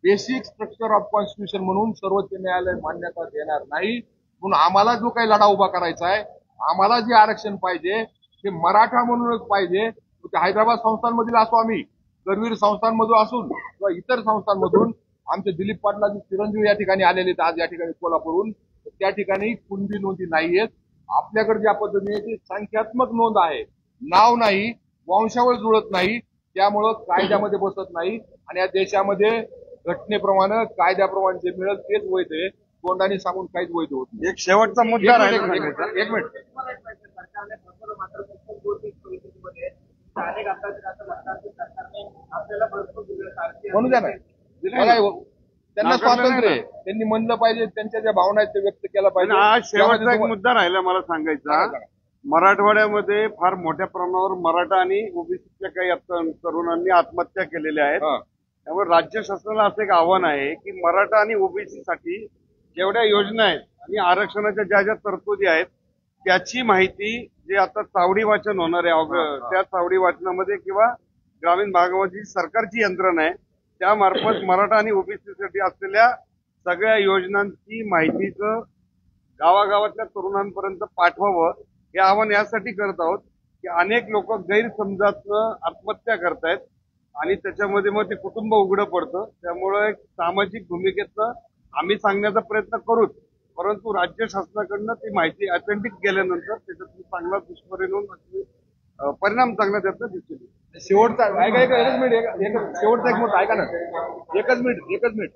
बेसिक स्ट्रक्चर ऑफ कॉन्स्टिट्यूशन म्हणून सर्वोच्च न्यायालय मान्यता देणार नाही. म्हणून आम्हाला जो काही लढा उभा करायचा आहे, आम्हाला जे आरक्षण पाहिजे ते मराठा म्हणूनच पाहिजे. हैदराबाद संस्थांमधील असो, आम्ही करवीर संस्थांमधून असून किंवा इतर संस्थांमधून आमचे दिलीप पाटलाचे चिरंजीव या ठिकाणी आलेले आहेत आज या ठिकाणी कोल्हापूरहून. त्या ठिकाणी कुणबी नोंदी नाहीयेत. आपल्याकडे ज्या पद्धतीने ती संख्यात्मक नोंद आहे, नाव नाही, वंशावळ जुळत नाही, त्यामुळं कायद्यामध्ये बसत नाही. आणि या देशामध्ये घटनेप्रमाणे कायद्याप्रमाणे जे मिळेल तेच वैध आहे. तोंडाने सांगून काहीच वैध होत नाही. एक शेवटचा मुद्दा राहिला. एक मिनिट. सरकारने मात्र परिस्थितीमध्ये अनेक सरकारने आपल्याला भरपूर म्हणू द्या ना, त्यांना स्वातंत्र्य आहे, त्यांनी म्हणलं पाहिजे, त्यांच्या ज्या भावना आहेत ते व्यक्त केला पाहिजे. आज शेवटचा एक मुद्दा राहिला मला सांगायचा. मराठवाड्यामध्ये फार मोठ्या प्रमाणावर मराठा आणि ओबीसीच्या काही तरुणांनी आत्महत्या केलेल्या आहेत. त्यामुळे राज्य शासनाला असं एक आव्हान आहे की मराठा आणि ओबीसी साठी जेवढ्या योजना आहेत आणि आरक्षणाच्या ज्या ज्या तरतुदी आहेत त्याची माहिती जे आता चावडी वाचन होणार आहे त्या चावडी वाचनामध्ये किंवा ग्रामीण भागामध्ये सरकारची यंत्रणा आहे त्यामार्फत मराठा आणि ओबीसी साठी असलेल्या सगळ्या योजनांची माहितीचं गावागावातल्या तरुणांपर्यंत पाठवावं हे आवाहन यासाठी करत आहोत की अनेक लोक गैरसमजातनं आत्महत्या करतायत आणि त्याच्यामध्ये मग ते कुटुंब उघडं पडतं. त्यामुळे सामाजिक भूमिकेतनं आम्ही सांगण्याचा प्रयत्न करूच, परंतु राज्य शासनाकडनं ती माहिती ऑथेंटिक गेल्यानंतर त्याच्यातून चांगला दुष्परिणाम परिणाम चांगला त्यातनं दिसून येईल. शेवटचा एकच मिनिट, शेवटचा एक मुद्दा ऐका ना, एकच मिनिट.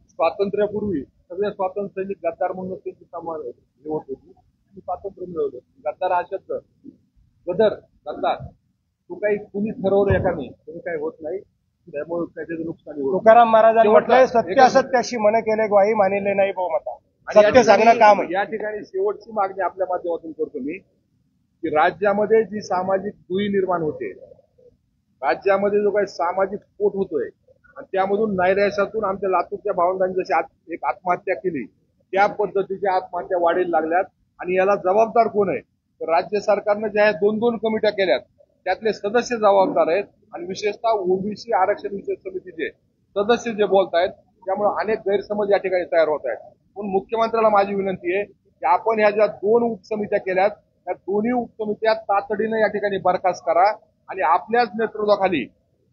स्वातंत्र्यापूर्वी सगळे स्वातंत्र्य सैनिक गद्दार म्हणून त्यांची हे होत होती आणि स्वातंत्र्य मिळवलं. गद्दार हा शब्द गद्दार तो काही कुणी ठरवलं एकाने तरी काही होत नाही, त्यामुळे त्याचं नुकसान होतं. तुकाराम महाराजांनी म्हटलंय सत्य असत्याशी मन केले ग्वाही मानिले नाही बहुमता. सत्य सांगणं काम आहे. या ठिकाणी शेवटची मागणी आपल्या माध्यमातून करतो मी की राज्यामध्ये जी सामाजिक दुही निर्माण होते, राज्यामध्ये जो काही सामाजिक स्फोट होतोय आणि त्यामधून नैराश्यातून आमच्या लातूरच्या भावंडांनी जशी एक आत्महत्या केली त्या पद्धतीच्या आत्महत्या वाढीला लागल्यात. आणि याला जबाबदार कोण आहे तर राज्य सरकारनं ज्या 2 कमिट्या केल्यात त्यातले सदस्य जबाबदार आहेत आणि विशेषतः ओबीसी आरक्षण विशेष समितीचे सदस्य जे बोलतायत त्यामुळे अनेक गैरसमज या ठिकाणी तयार होत आहेत. म्हणून मुख्यमंत्र्याला माझी विनंती आहे की आपण ह्या ज्या 2 उपसमित्या केल्यात त्या दोन्ही उपसमित्या तातडीनं या ठिकाणी बरखास्त करा आणि आपल्याच नेतृत्वाखाली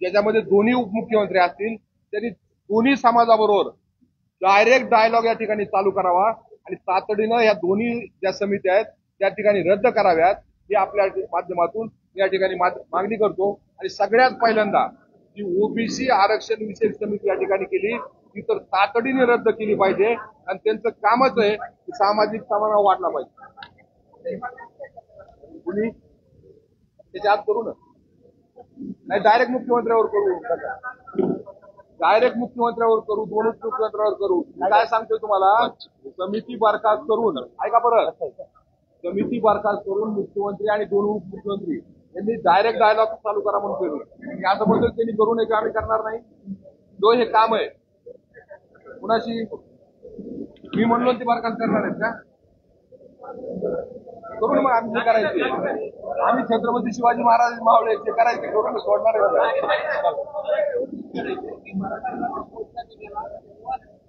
ज्याच्यामध्ये दोन्ही उपमुख्यमंत्री असतील त्यांनी दोन्ही समाजाबरोबर डायरेक्ट डायलॉग या ठिकाणी चालू करावा आणि तातडीनं या दोन्ही ज्या समित्या आहेत त्या ठिकाणी रद्द कराव्यात ही आपल्या माध्यमातून या ठिकाणी मागणी करतो. आणि सगळ्यात पहिल्यांदा जी ओबीसी आरक्षण विशेष समिती या ठिकाणी केली ती तर तातडीने रद्द केली पाहिजे आणि त्यांचं कामच आहे की सामाजिक समानता वाढला पाहिजे. कुणी त्याच्या आत करू ना, नाही डायरेक्ट मुख्यमंत्र्यावर करू, डायरेक्ट मुख्यमंत्र्यावर करू, 2 मुख्यमंत्र्यावर करू. काय सांगतोय तुम्हाला, समिती बरखास्त करून ऐका परत, समिती बरखास्त करून मुख्यमंत्री आणि 2 उपमुख्यमंत्री यांनी डायरेक्ट डायलॉग चालू करा म्हणून करू. याचं बद्दल त्यांनी करू नये का आम्ही करणार नाही. जो हे काम आहे कुणाशी मी म्हणलो ती बरखास्त करणार आहेत का करून मग आम्ही जे करायचे आम्ही छत्रपती शिवाजी महाराज मावळे जे करायचे करून सोडणार आहे.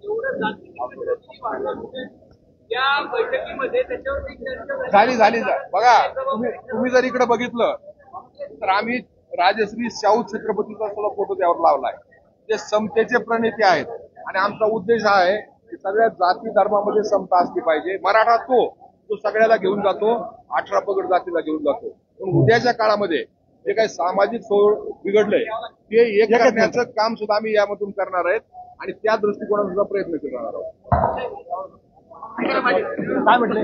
एवढं जाती वाढलं या बैठकीमध्ये त्याच्यावर झाली बघा तुम्ही जर इकडे बघितलं तर आम्ही राजश्री शाहू छत्रपतीचा सुद्धा फोटो त्यावर लावलाय. ते समतेचे प्रणेते आहेत आणि आमचा उद्देश हा आहे की सगळ्या जाती धर्मामध्ये समता असली पाहिजे. मराठा तो सगळ्याला घेऊन जातो, 18 पगड जातीला घेऊन जातो. पण उद्याच्या काळामध्ये जे काही सामाजिक सोय बिघडलंय ते एक करण्याचं काम सुद्धा आम्ही यामधून करणार आहेत आणि त्या दृष्टिकोनातून सुद्धा प्रयत्न करणार आहोत. काय म्हटले?